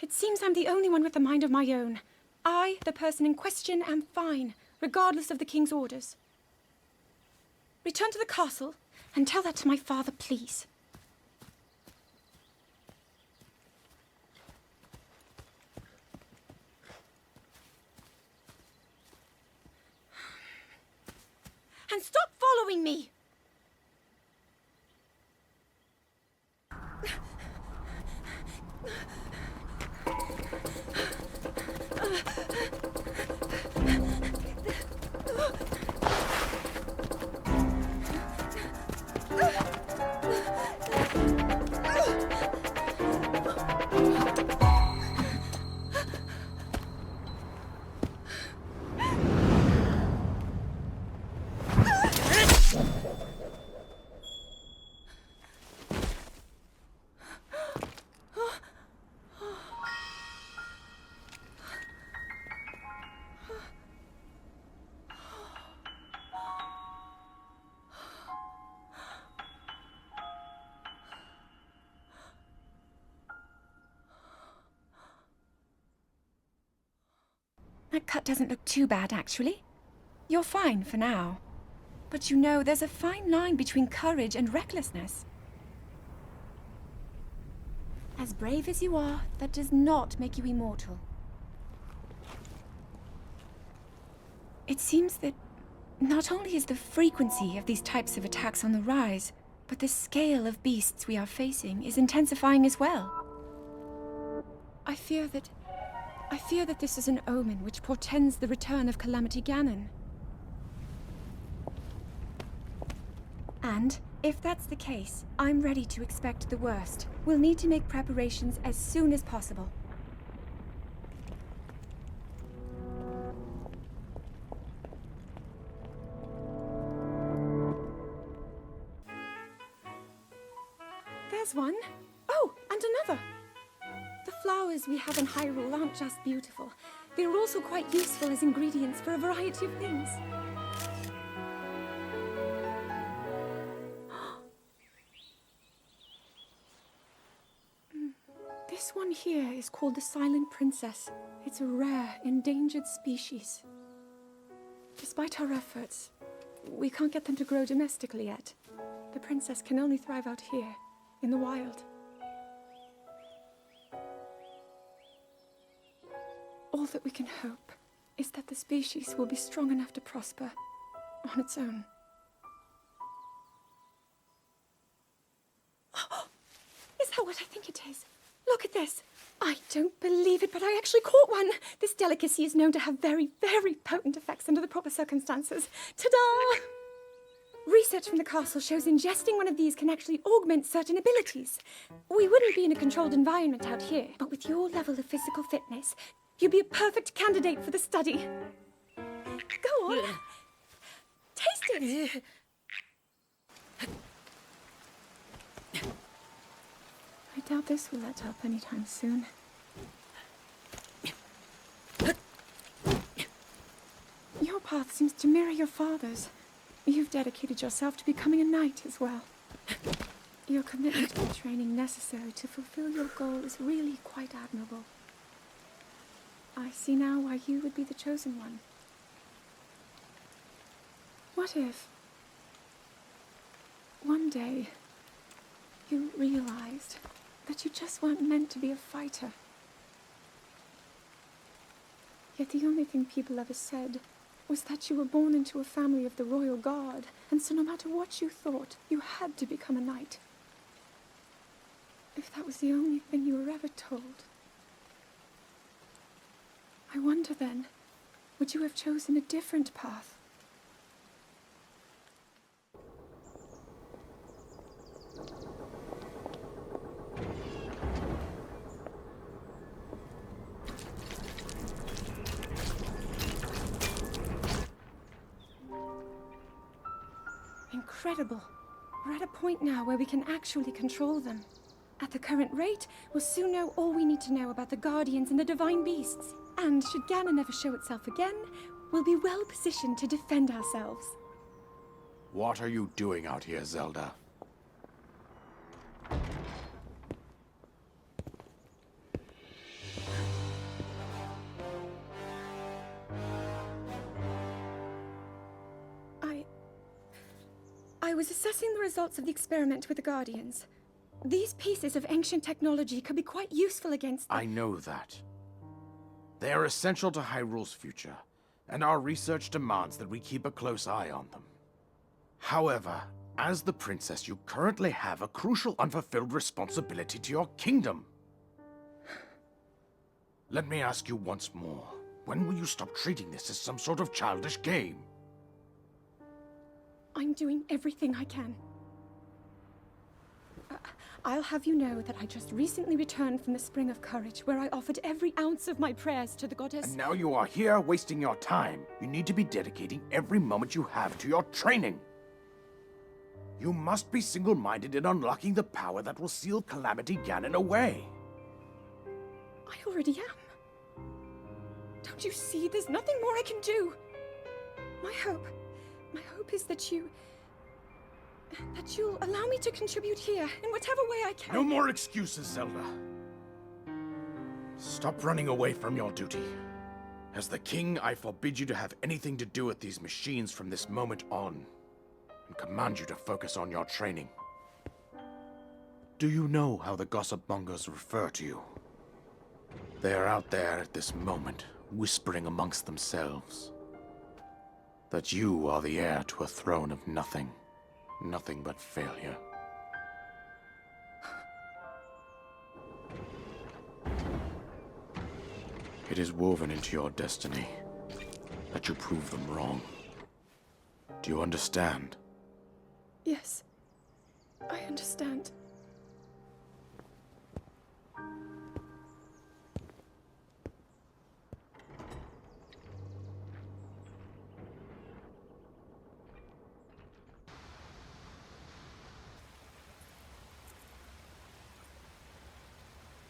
It seems I'm the only one with a mind of my own. I, the person in question, am fine, regardless of the king's orders. Return to the castle and tell that to my father, please. And stop following me! That cut doesn't look too bad, actually. You're fine for now. But you know, there's a fine line between courage and recklessness. As brave as you are, that does not make you immortal. It seems that not only is the frequency of these types of attacks on the rise, but the scale of beasts we are facing is intensifying as well. I fear that this is an omen which portends the return of Calamity Ganon. And, if that's the case, I'm ready to expect the worst. We'll need to make preparations as soon as possible. There's one. Oh, and another. The flowers we have in Hyrule aren't just beautiful. They're also quite useful as ingredients for a variety of things. This one here is called the Silent Princess. It's a rare, endangered species. Despite our efforts, we can't get them to grow domestically yet. The princess can only thrive out here, in the wild. All that we can hope is that the species will be strong enough to prosper on its own. Is that what I think it is? Look at this. I don't believe it, but I actually caught one. This delicacy is known to have very, very potent effects under the proper circumstances. Ta-da! Research from the castle shows ingesting one of these can actually augment certain abilities. We wouldn't be in a controlled environment out here, but with your level of physical fitness, you'd be a perfect candidate for the study. Go on. Taste it. I doubt this will let up anytime soon. Your path seems to mirror your father's. You've dedicated yourself to becoming a knight as well. Your commitment to the training necessary to fulfill your goal is really quite admirable. I see now why you would be the chosen one. What if one day you realized that you just weren't meant to be a fighter? Yet the only thing people ever said was that you were born into a family of the royal guard, and so no matter what you thought, you had to become a knight. If that was the only thing you were ever told, I wonder then, would you have chosen a different path? Incredible. We're at a point now where we can actually control them. At the current rate, we'll soon know all we need to know about the Guardians and the Divine Beasts. And should Ganon ever show itself again, we'll be well positioned to defend ourselves. What are you doing out here, Zelda? I was assessing the results of the experiment with the Guardians. These pieces of ancient technology could be quite useful against I know that. They are essential to Hyrule's future, and our research demands that we keep a close eye on them. However, as the princess, you currently have a crucial unfulfilled responsibility to your kingdom. Let me ask you once more, when will you stop treating this as some sort of childish game? I'm doing everything I can. I'll have you know that I just recently returned from the Spring of Courage, where I offered every ounce of my prayers to the goddess. And now you are here wasting your time. You need to be dedicating every moment you have to your training. You must be single-minded in unlocking the power that will seal Calamity Ganon away. I already am. Don't you see? There's nothing more I can do. My hope is that you'll allow me to contribute here in whatever way I can. No more excuses, Zelda. Stop running away from your duty. As the king, I forbid you to have anything to do with these machines from this moment on, and command you to focus on your training. Do you know how the gossip mongers refer to you? They are out there at this moment, whispering amongst themselves that you are the heir to a throne of nothing. Nothing but failure. It is woven into your destiny that you prove them wrong. Do you understand? Yes, I understand.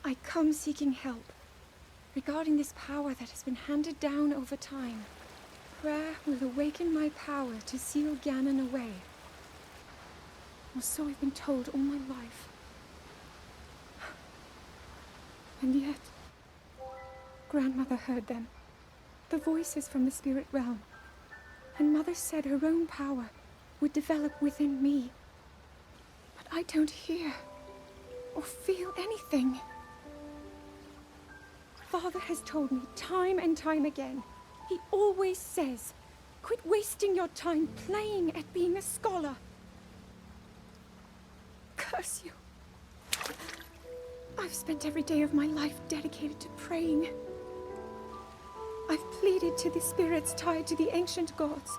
I come seeking help regarding this power that has been handed down over time. Prayer will awaken my power to seal Ganon away. Or so I've been told all my life. And yet, Grandmother heard them. The voices from the spirit realm. And Mother said her own power would develop within me. But I don't hear or feel anything. Father has told me time and time again. He always says, quit wasting your time playing at being a scholar. Curse you. I've spent every day of my life dedicated to praying. I've pleaded to the spirits tied to the ancient gods.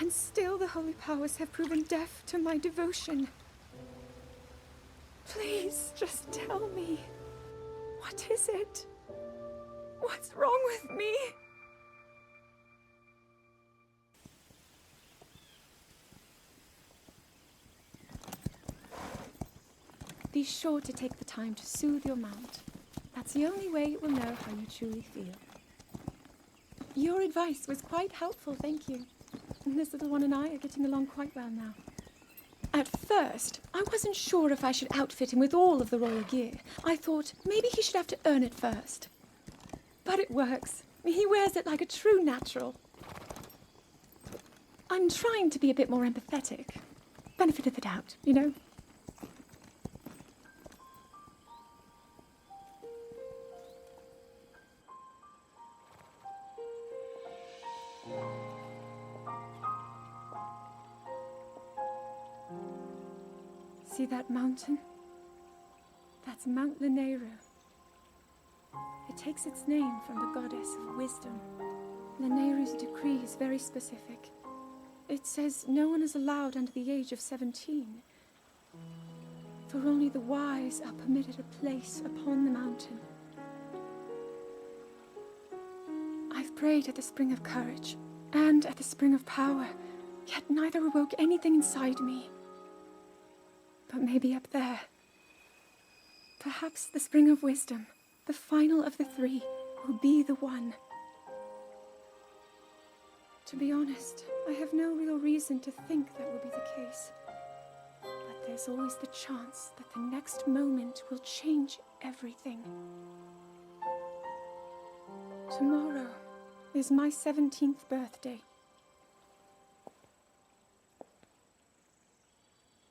And still the holy powers have proven deaf to my devotion. Please, just tell me. What is it? What's wrong with me? Be sure to take the time to soothe your mount. That's the only way it will know how you truly feel. Your advice was quite helpful, thank you. And this little one and I are getting along quite well now. At first, I wasn't sure if I should outfit him with all of the royal gear. I thought maybe he should have to earn it first. But it works. He wears it like a true natural. I'm trying to be a bit more empathetic. Benefit of the doubt, you know? See that mountain? That's Mount Lanayru. It takes its name from the goddess of wisdom. Lanayru's decree is very specific. It says no one is allowed under the age of 17. For only the wise are permitted a place upon the mountain. I've prayed at the Spring of Courage and at the Spring of Power, yet neither awoke anything inside me. But maybe up there. Perhaps the Spring of Wisdom, the final of the three, will be the one. To be honest, I have no real reason to think that will be the case. But there's always the chance that the next moment will change everything. Tomorrow is my 17th birthday.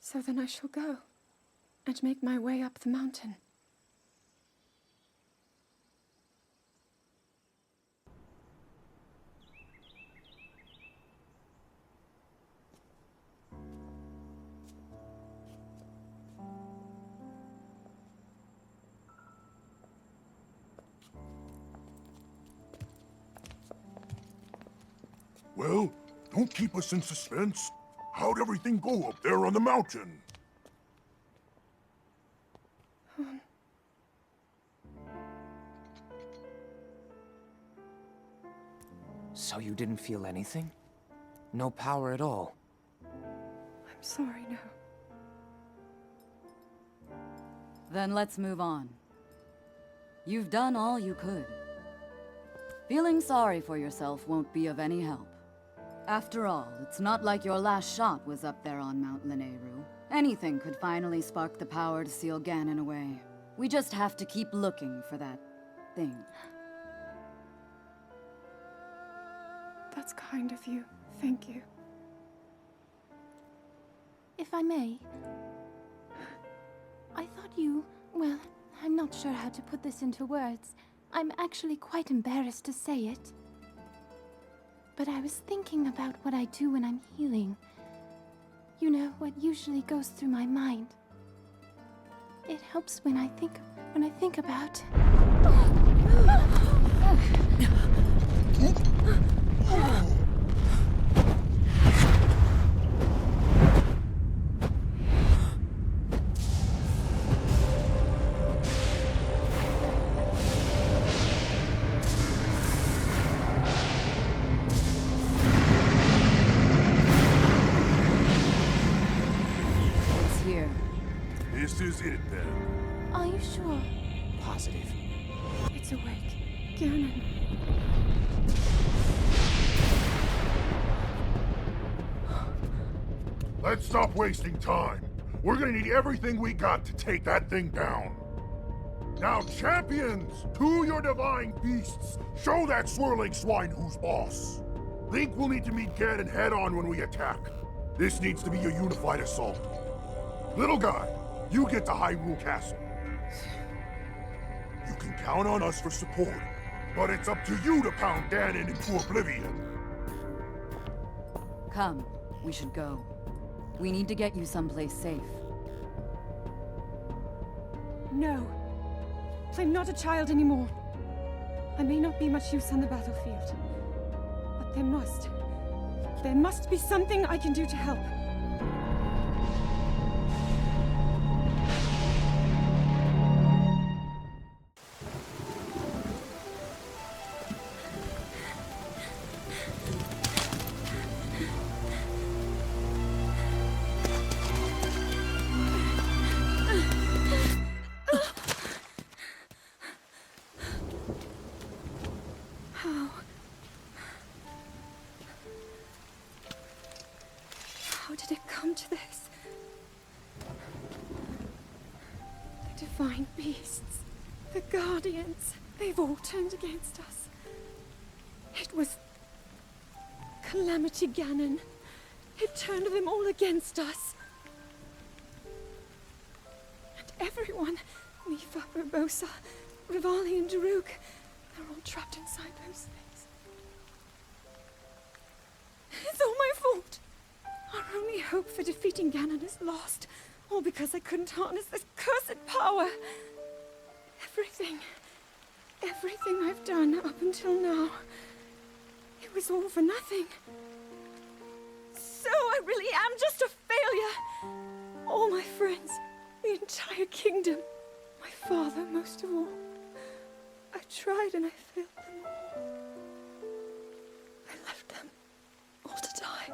So then I shall go and make my way up the mountain. Well, don't keep us in suspense. How'd everything go up there on the mountain? So you didn't feel anything? No power at all? I'm sorry, no. Then let's move on. You've done all you could. Feeling sorry for yourself won't be of any help. After all, it's not like your last shot was up there on Mount Lanayru. Anything could finally spark the power to seal Ganon away. We just have to keep looking for that thing. That's kind of you. Thank you. If I may, I thought you... well, I'm not sure how to put this into words. I'm actually quite embarrassed to say it. But I was thinking about what I do when I'm healing. You know, what usually goes through my mind. It helps when I think about... This is it, then. Are you sure? Positive. It's awake. Ganon. Let's stop wasting time. We're gonna need everything we got to take that thing down. Now, champions, to your divine beasts, show that swirling swine who's boss. Link will need to meet Ganon head-on when we attack. This needs to be a unified assault. Little guy, you get to Hyrule Castle. You can count on us for support, but it's up to you to pound Ganon into oblivion. Come, we should go. We need to get you someplace safe. No. I'm not a child anymore. I may not be much use on the battlefield, but there must be something I can do to help. How did it come to this? The divine beasts, the guardians, they've all turned against us. It was Calamity Ganon. It turned them all against us. And everyone, Mipha, Urbosa, Revali, and Daruk, they're all trapped inside those things. It's all my fault. Our only hope for defeating Ganon is lost, all because I couldn't harness this cursed power. Everything I've done up until now, it was all for nothing. So I really am just a failure. All my friends, the entire kingdom, my father most of all. I tried and I failed them all. I left them all to die.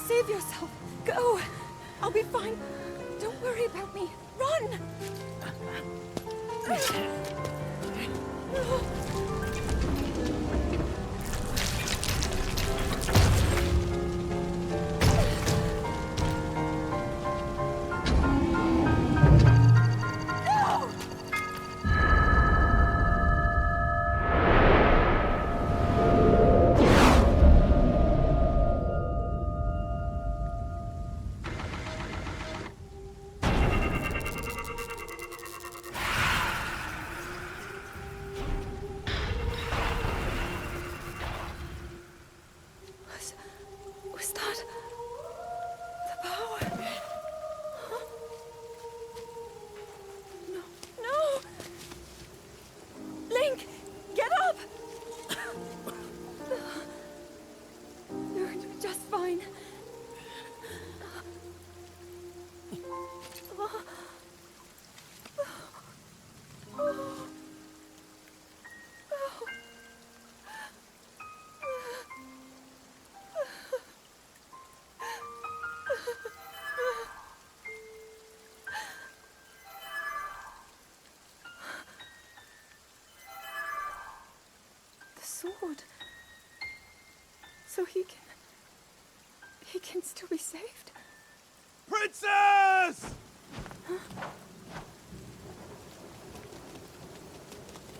Save yourself. Go. I'll be fine. Don't worry about me. Run! Was that the power? Huh? No! Link, get up! You're just fine. Sword. So he can still be saved? Princess! Huh?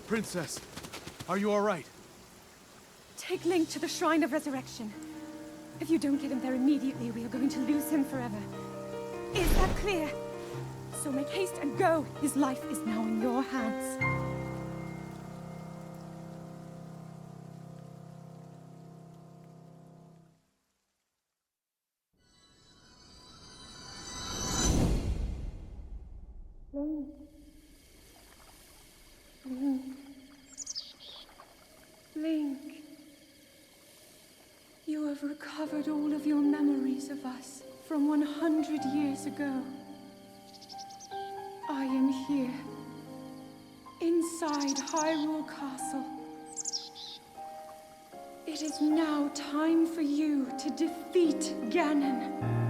Princess, are you all right? Take Link to the Shrine of Resurrection. If you don't get him there immediately, we are going to lose him forever. Is that clear? So make haste and go. His life is now in your hands. Link, you have recovered all of your memories of us from 100 years ago. I am here, inside Hyrule Castle. It is now time for you to defeat Ganon.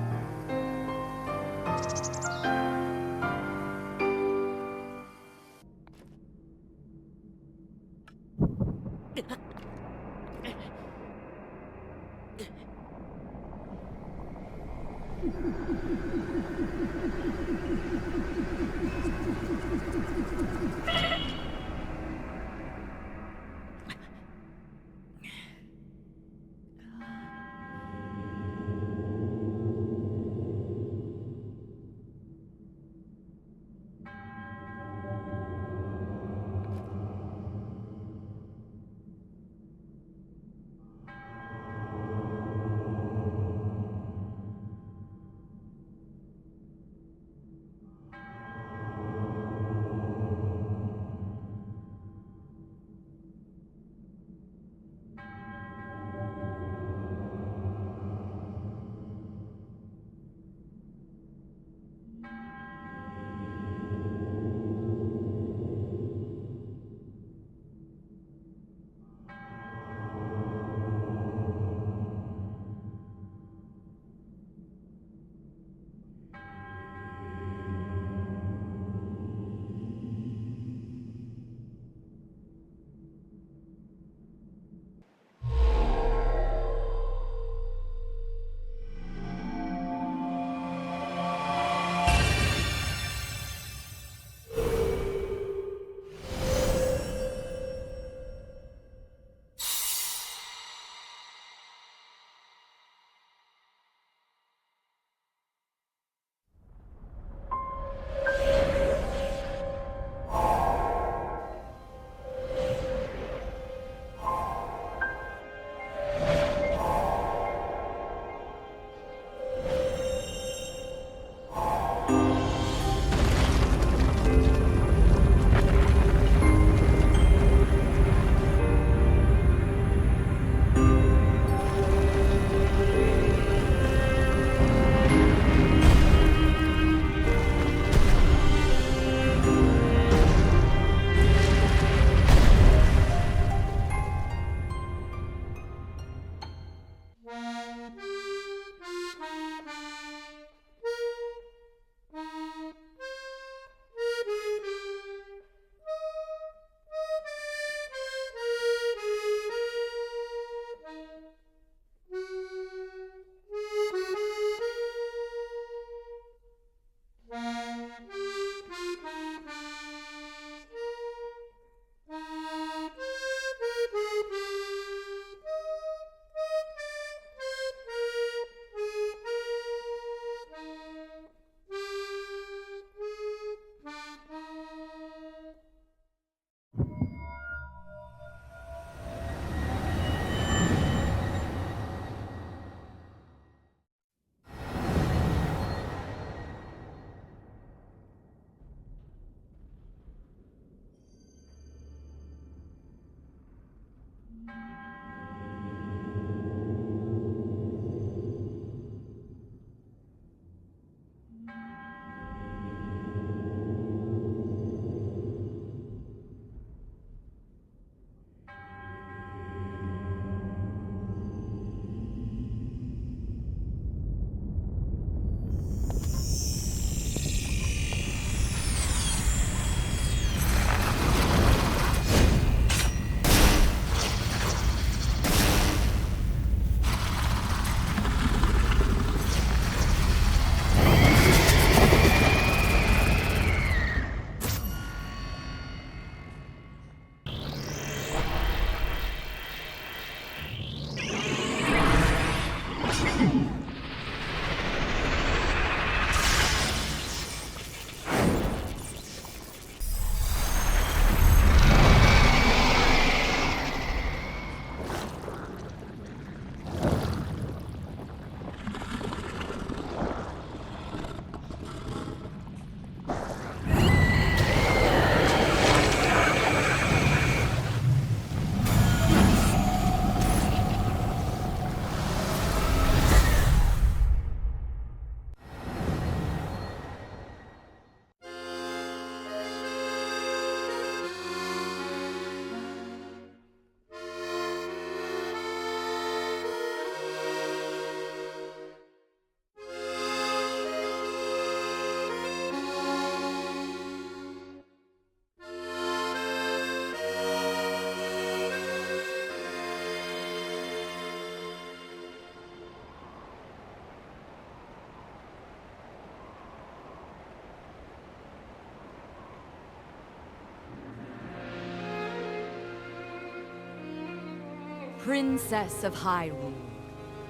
Princess of Hyrule,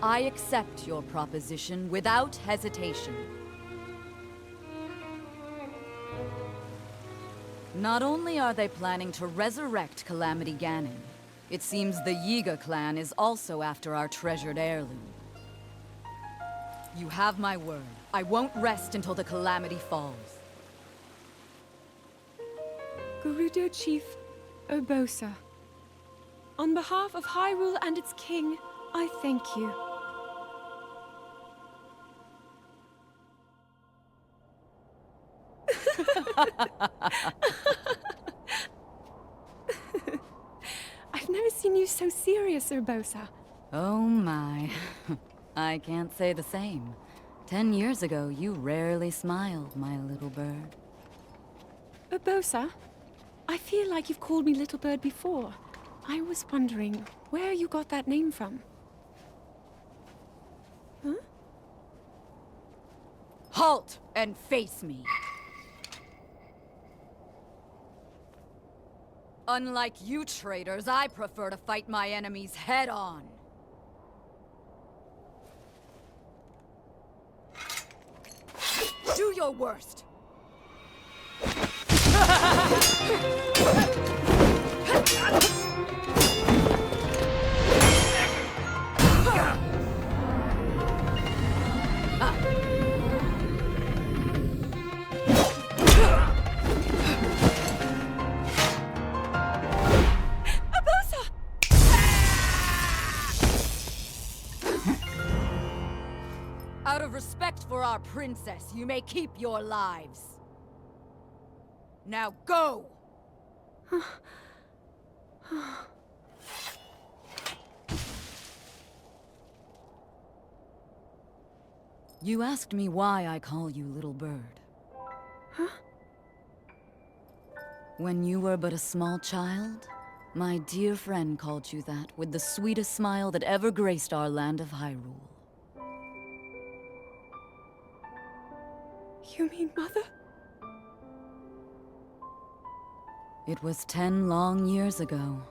I accept your proposition without hesitation. Not only are they planning to resurrect Calamity Ganon, it seems the Yiga clan is also after our treasured heirloom. You have my word. I won't rest until the Calamity falls. Gerudo Chief Urbosa. On behalf of Hyrule and its king, I thank you. I've never seen you so serious, Urbosa. Oh my. I can't say the same. 10 years ago, you rarely smiled, my little bird. Urbosa, I feel like you've called me Little Bird before. I was wondering where you got that name from. Huh? Halt and face me. Unlike you traitors, I prefer to fight my enemies head on. Do your worst. Out of respect for our princess, you may keep your lives. Now go! You asked me why I call you Little Bird. Huh? When you were but a small child, my dear friend called you that with the sweetest smile that ever graced our land of Hyrule. You mean Mother? It was 10 long years ago.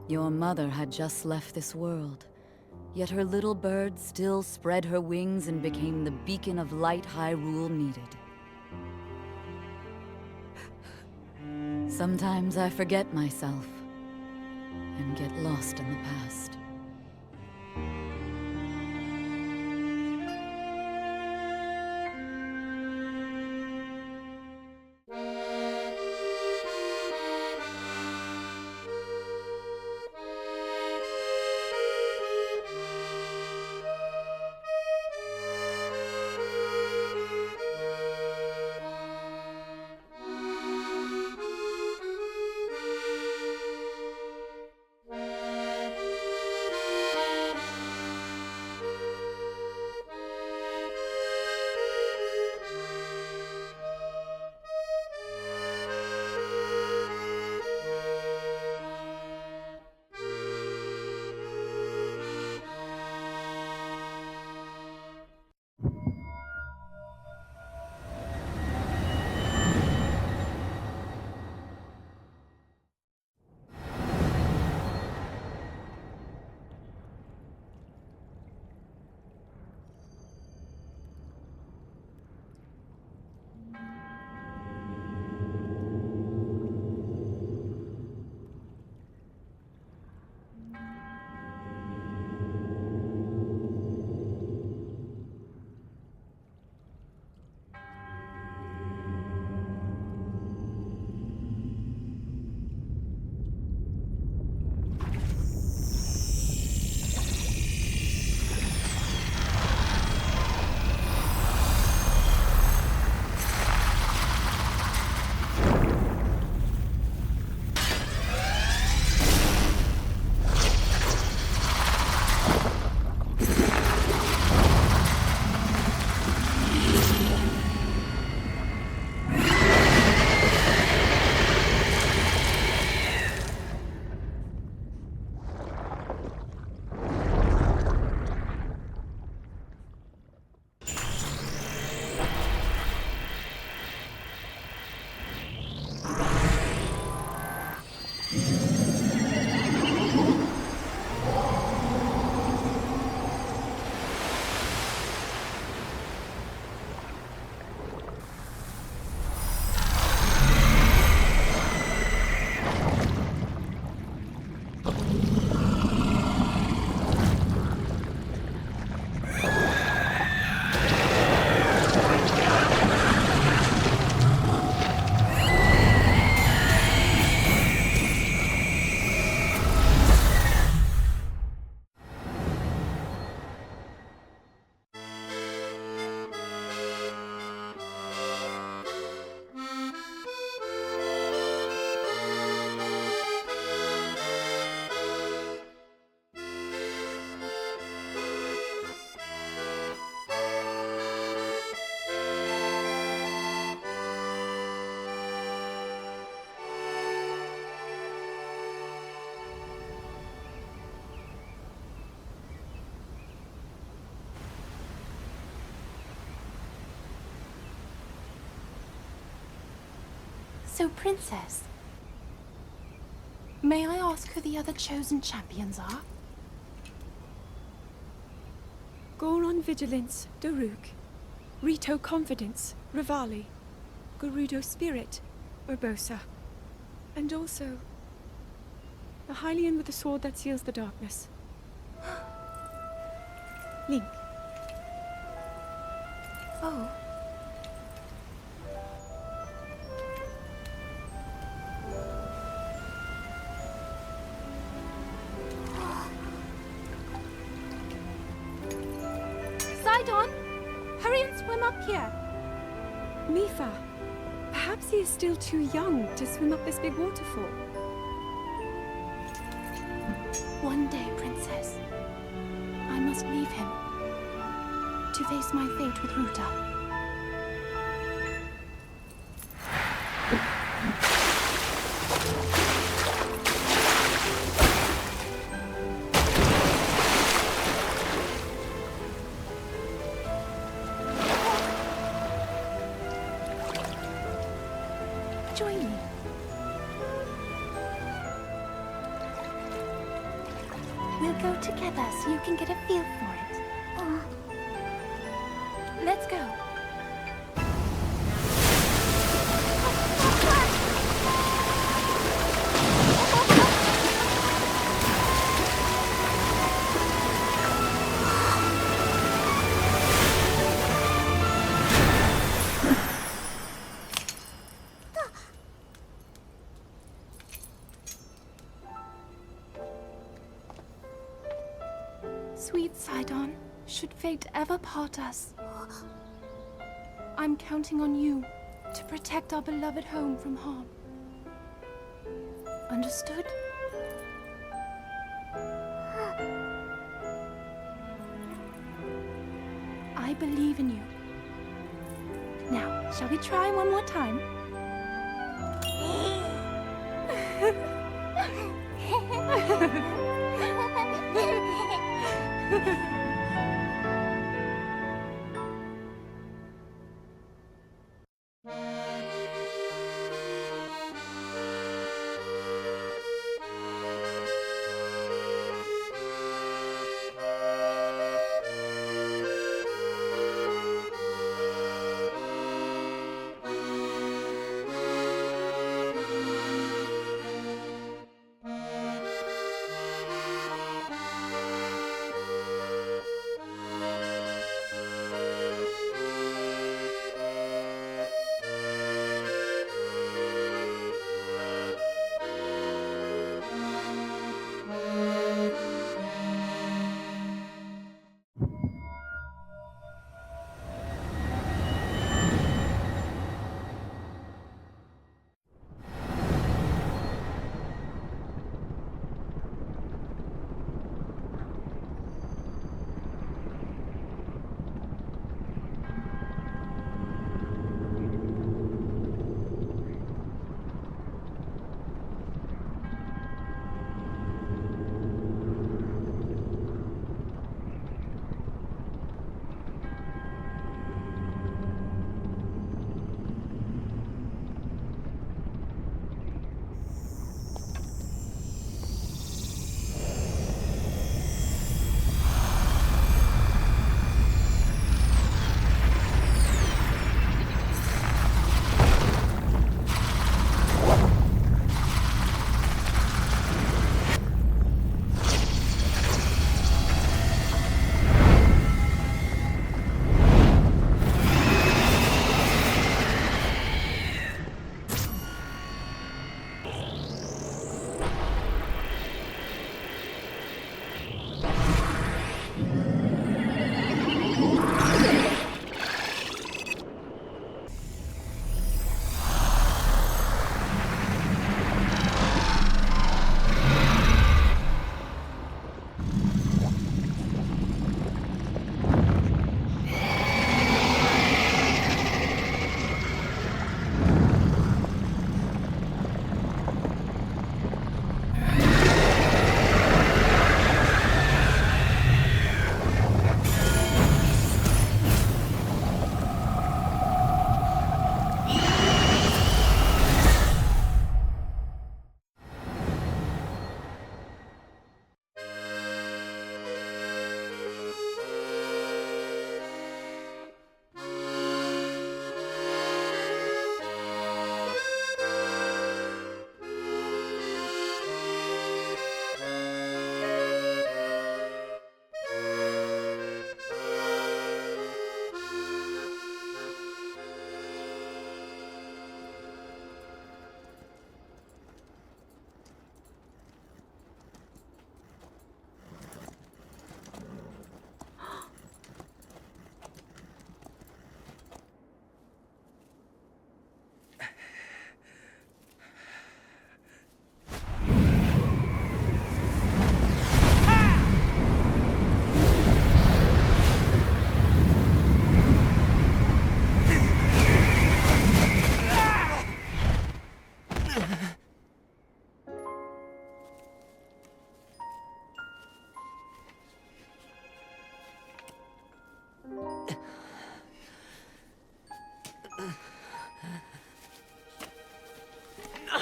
Your mother had just left this world, yet her little bird still spread her wings and became the beacon of light Hyrule needed. Sometimes I forget myself and get lost in the past. So, Princess, may I ask who the other chosen champions are? Goron Vigilance, Daruk. Rito Confidence, Revali. Gerudo Spirit, Urbosa. And also, the Hylian with the sword that seals the darkness. Link. Oh. Sidon! Hurry and swim up here! Mipha, perhaps he is still too young to swim up this big waterfall. One day, Princess, I must leave him to face my fate with Ruta. Join me. We'll go together so you can get a feel for it. Let's go. Sweet Sidon, should fate ever part us, I'm counting on you to protect our beloved home from harm. Understood? I believe in you. Now, shall we try one more time?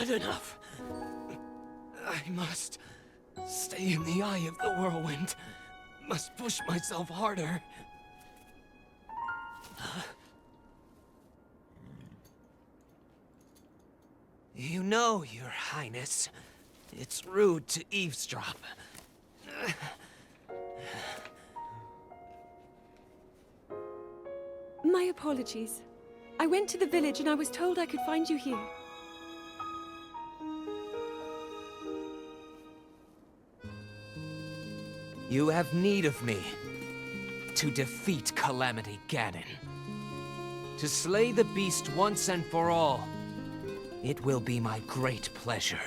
Not enough. I must stay in the eye of the whirlwind. Must push myself harder. You know, Your Highness, it's rude to eavesdrop. My apologies. I went to the village and I was told I could find you here. You have need of me to defeat Calamity Ganon. To slay the beast once and for all. It will be my great pleasure.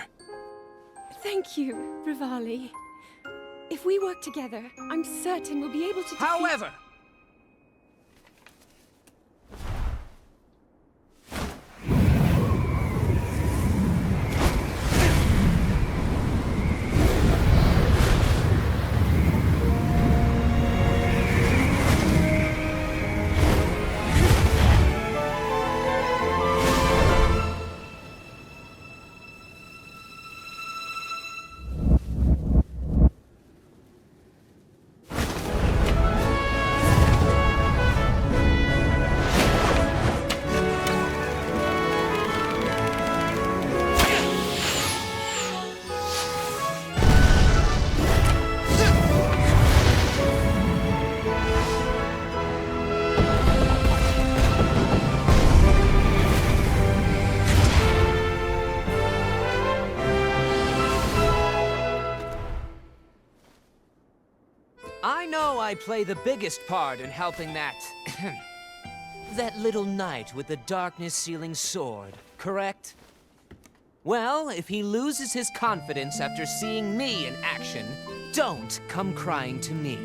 Thank you, Revali. If we work together, I'm certain we'll be able to defeat— However, I play the biggest part in helping that that little knight with the darkness-sealing sword, correct? Well, if he loses his confidence after seeing me in action, don't come crying to me.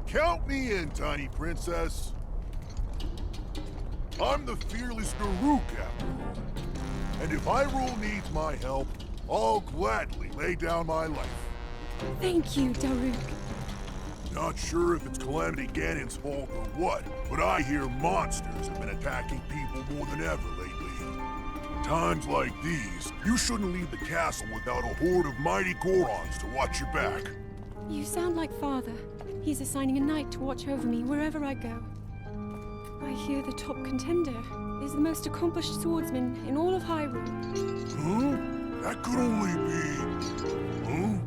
Count me in, tiny princess. I'm the fearless Daruk, after all. And if Hyrule needs my help, I'll gladly lay down my life. Thank you, Daruk. Not sure if it's Calamity Ganon's fault or what, but I hear monsters have been attacking people more than ever lately. Times like these, you shouldn't leave the castle without a horde of mighty Gorons to watch your back. You sound like Father. He's assigning a knight to watch over me wherever I go. I hear the top contender is the most accomplished swordsman in all of Hyrule. Huh? That could only be... Huh?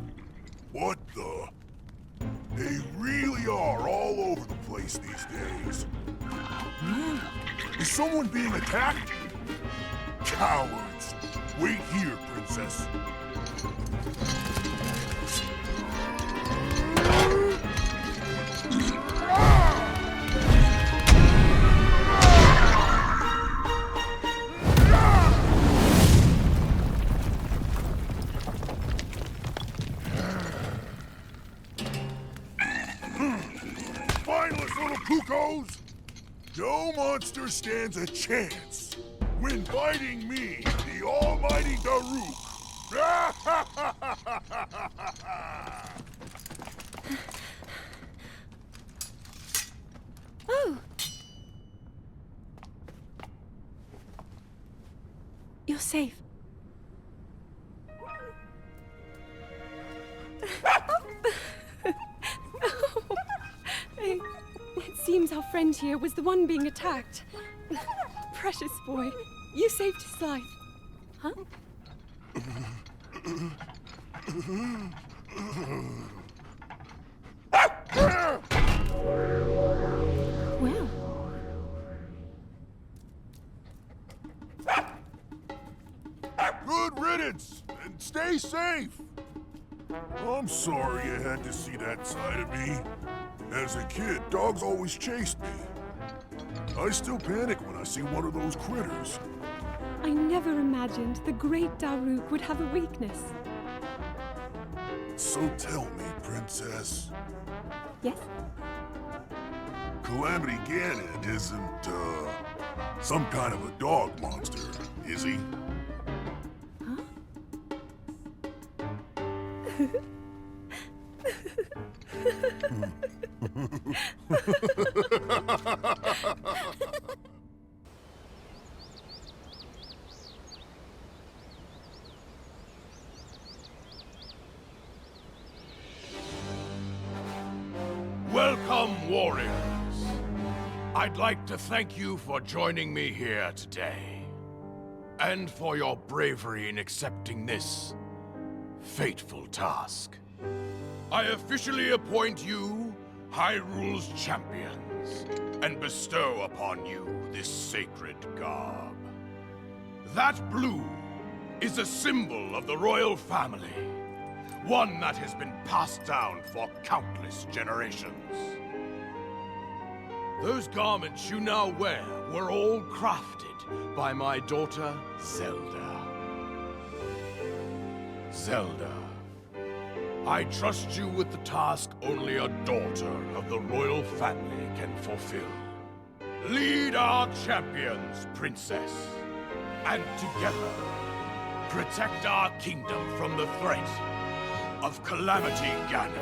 What the... They really are all over the place these days. Is someone being attacked? Cowards! Wait here, Princess. Spineless little cuckoos! No monster stands a chance when fighting me, the almighty Daruk. Oh! You're safe. It seems our friend here was the one being attacked. Precious boy, you saved his life. Huh? Well. Good riddance, and stay safe. I'm sorry you had to see that side of me. As a kid, dogs always chased me. I still panic when I see one of those critters. I never imagined the great Daruk would have a weakness. So tell me, Princess. Yes? Calamity Ganon isn't, some kind of a dog monster, is he? Huh? Welcome, warriors. I'd like to thank you for joining me here today, and for your bravery in accepting this fateful task. I officially appoint you Hyrule's champions, and bestow upon you this sacred garb. That blue is a symbol of the royal family, one that has been passed down for countless generations. Those garments you now wear were all crafted by my daughter, Zelda. Zelda, I trust you with the task only a daughter of the royal family can fulfill. Lead our champions, Princess, and together, protect our kingdom from the threat of Calamity Ganon.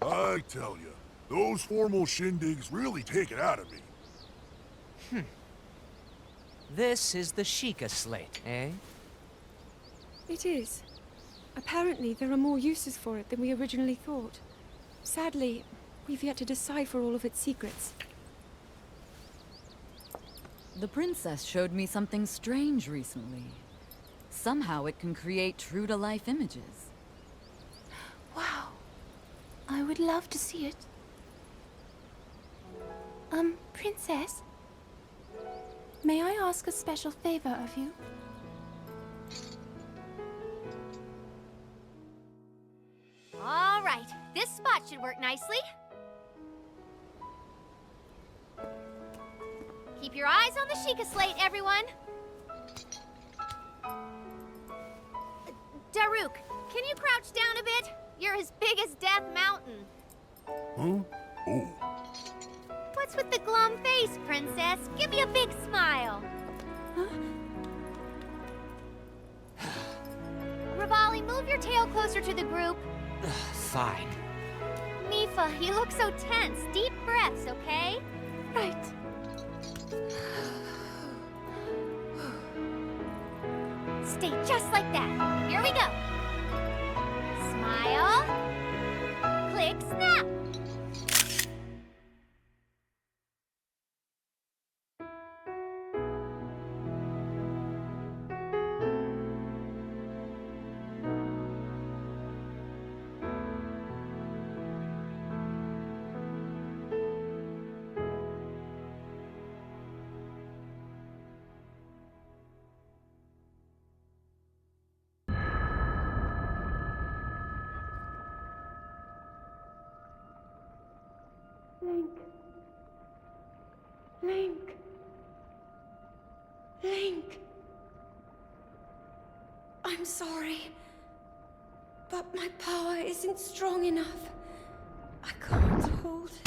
I tell you, those formal shindigs really take it out of me. This is the Sheikah slate, eh? It is. Apparently, there are more uses for it than we originally thought. Sadly, we've yet to decipher all of its secrets. The princess showed me something strange recently. Somehow it can create true-to-life images. Wow. I would love to see it. Princess? May I ask a special favor of you? All right, this spot should work nicely. Keep your eyes on the Sheikah slate, everyone. Daruk, can you crouch down a bit? You're as big as Death Mountain. Huh? Oh. What's with the glum face, Princess? Give me a big smile. Revali, move your tail closer to the group. Fine. Mipha, you look so tense. Deep breaths, okay? Right. Stay just like that. Here we go. Smile. Click, snap. Link. I'm sorry, but my power isn't strong enough. I can't hold it.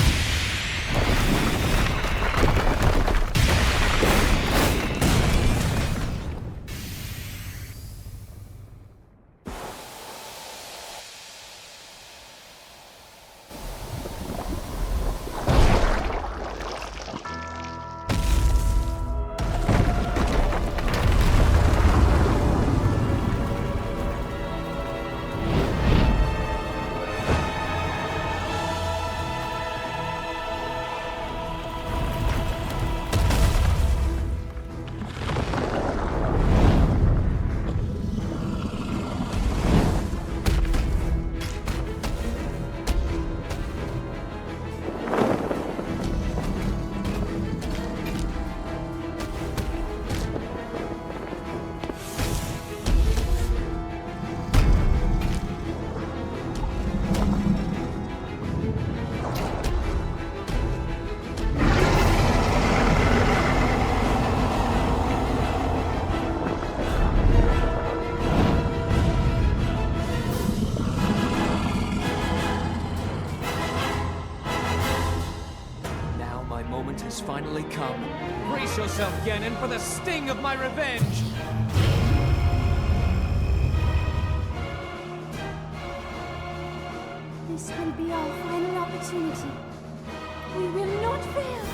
Has finally come. Brace yourself, Ganon, for the sting of my revenge! This will be our final opportunity. We will not fail.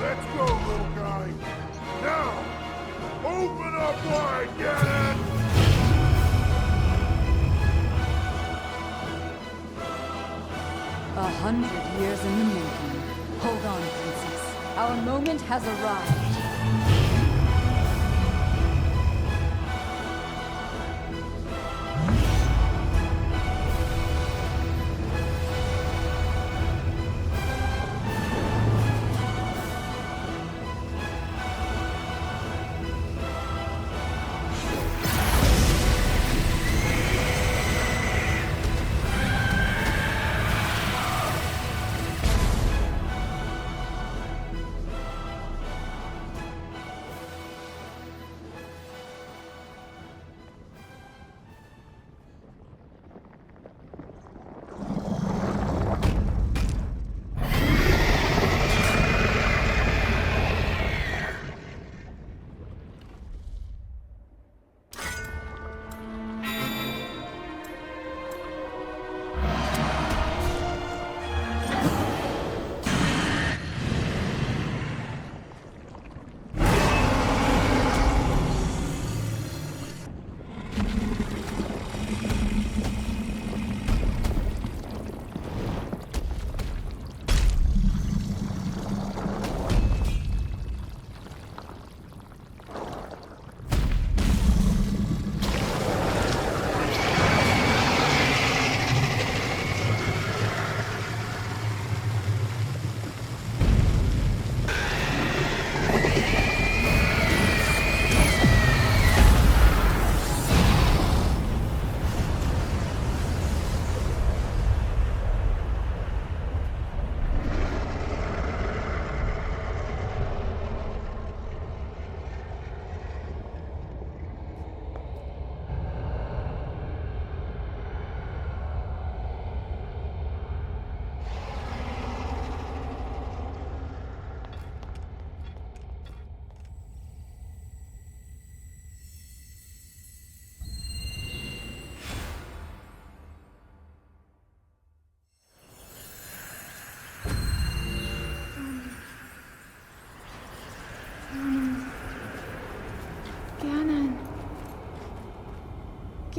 Let's go, little guy. Now, open up wide, Ganon! 100 years in the making. Hold on, Princess. Our moment has arrived.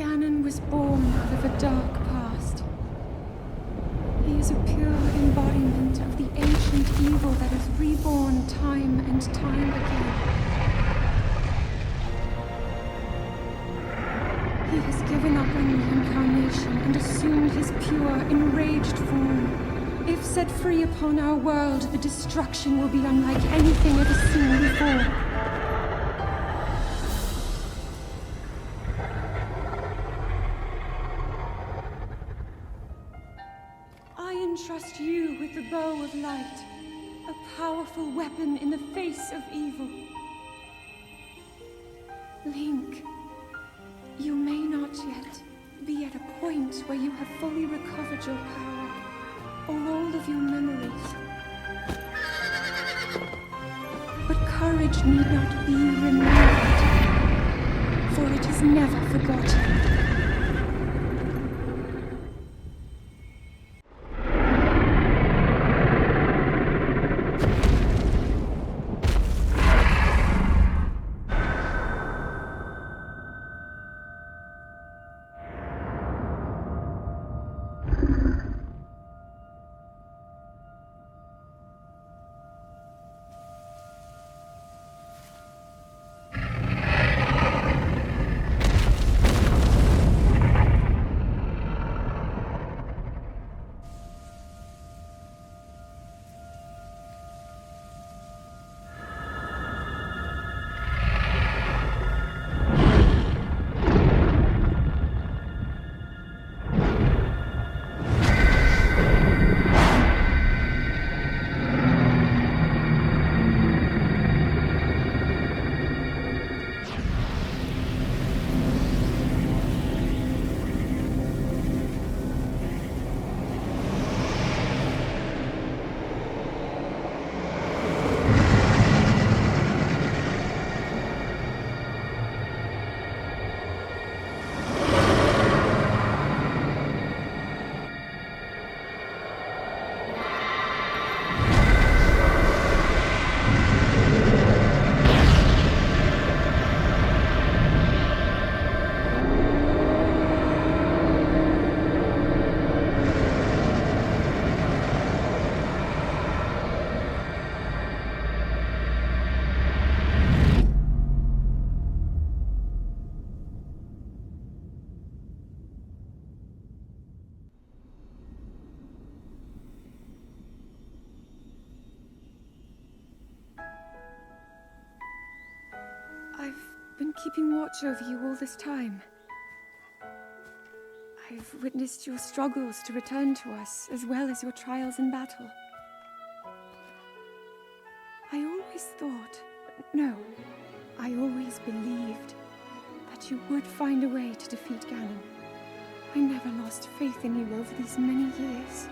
Ganon was born out of a dark past. He is a pure embodiment of the ancient evil that is reborn time and time again. He has given up on reincarnation and assumed his pure, enraged form. If set free upon our world, the destruction will be unlike anything ever seen before. I entrust you with the bow of light, a powerful weapon in the face of evil. Link, you may not yet be at a point where you have fully recovered your power, or all of your memories. But courage need not be removed, for it is never forgotten. Keeping watch over you all this time. I've witnessed your struggles to return to us, as well as your trials in battle. I always thought, no, I always believed that you would find a way to defeat Ganon. I never lost faith in you over these many years.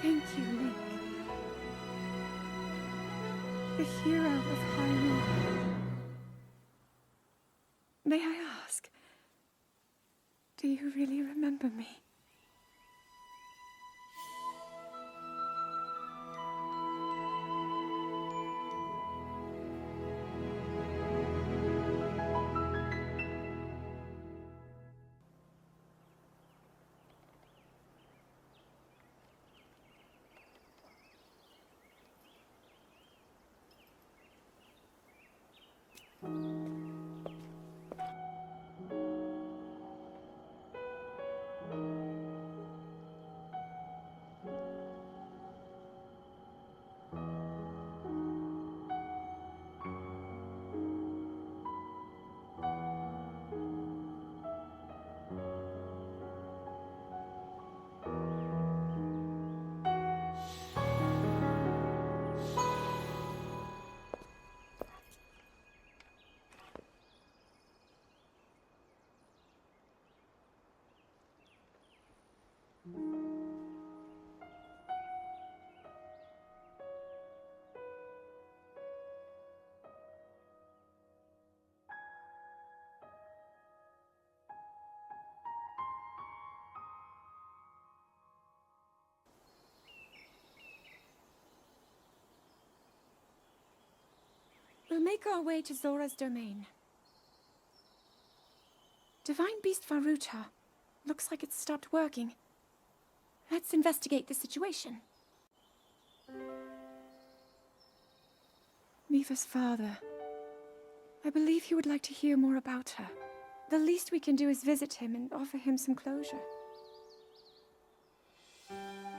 Thank you, Link. The hero of Hyrule. May I ask, do you really remember me? We'll make our way to Zora's domain. Divine Beast Ruta. Looks like it's stopped working. Let's investigate the situation. Mipha's father. I believe he would like to hear more about her. The least we can do is visit him and offer him some closure.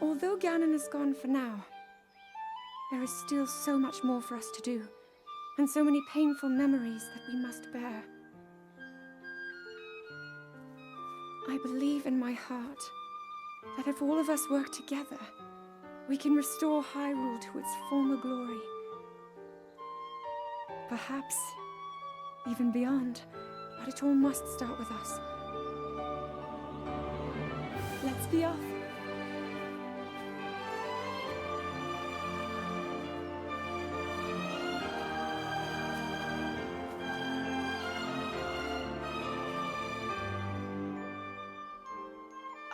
Although Ganon is gone for now, there is still so much more for us to do, and so many painful memories that we must bear. I believe in my heart that if all of us work together, we can restore Hyrule to its former glory. Perhaps even beyond, but it all must start with us. Let's be off.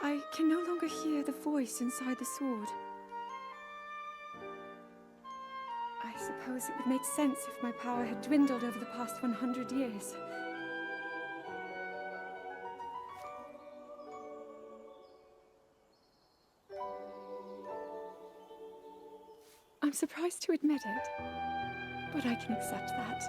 I can no longer hear the voice inside the sword. I suppose it would make sense if my power had dwindled over the past 100 years. I'm surprised to admit it, but I can accept that.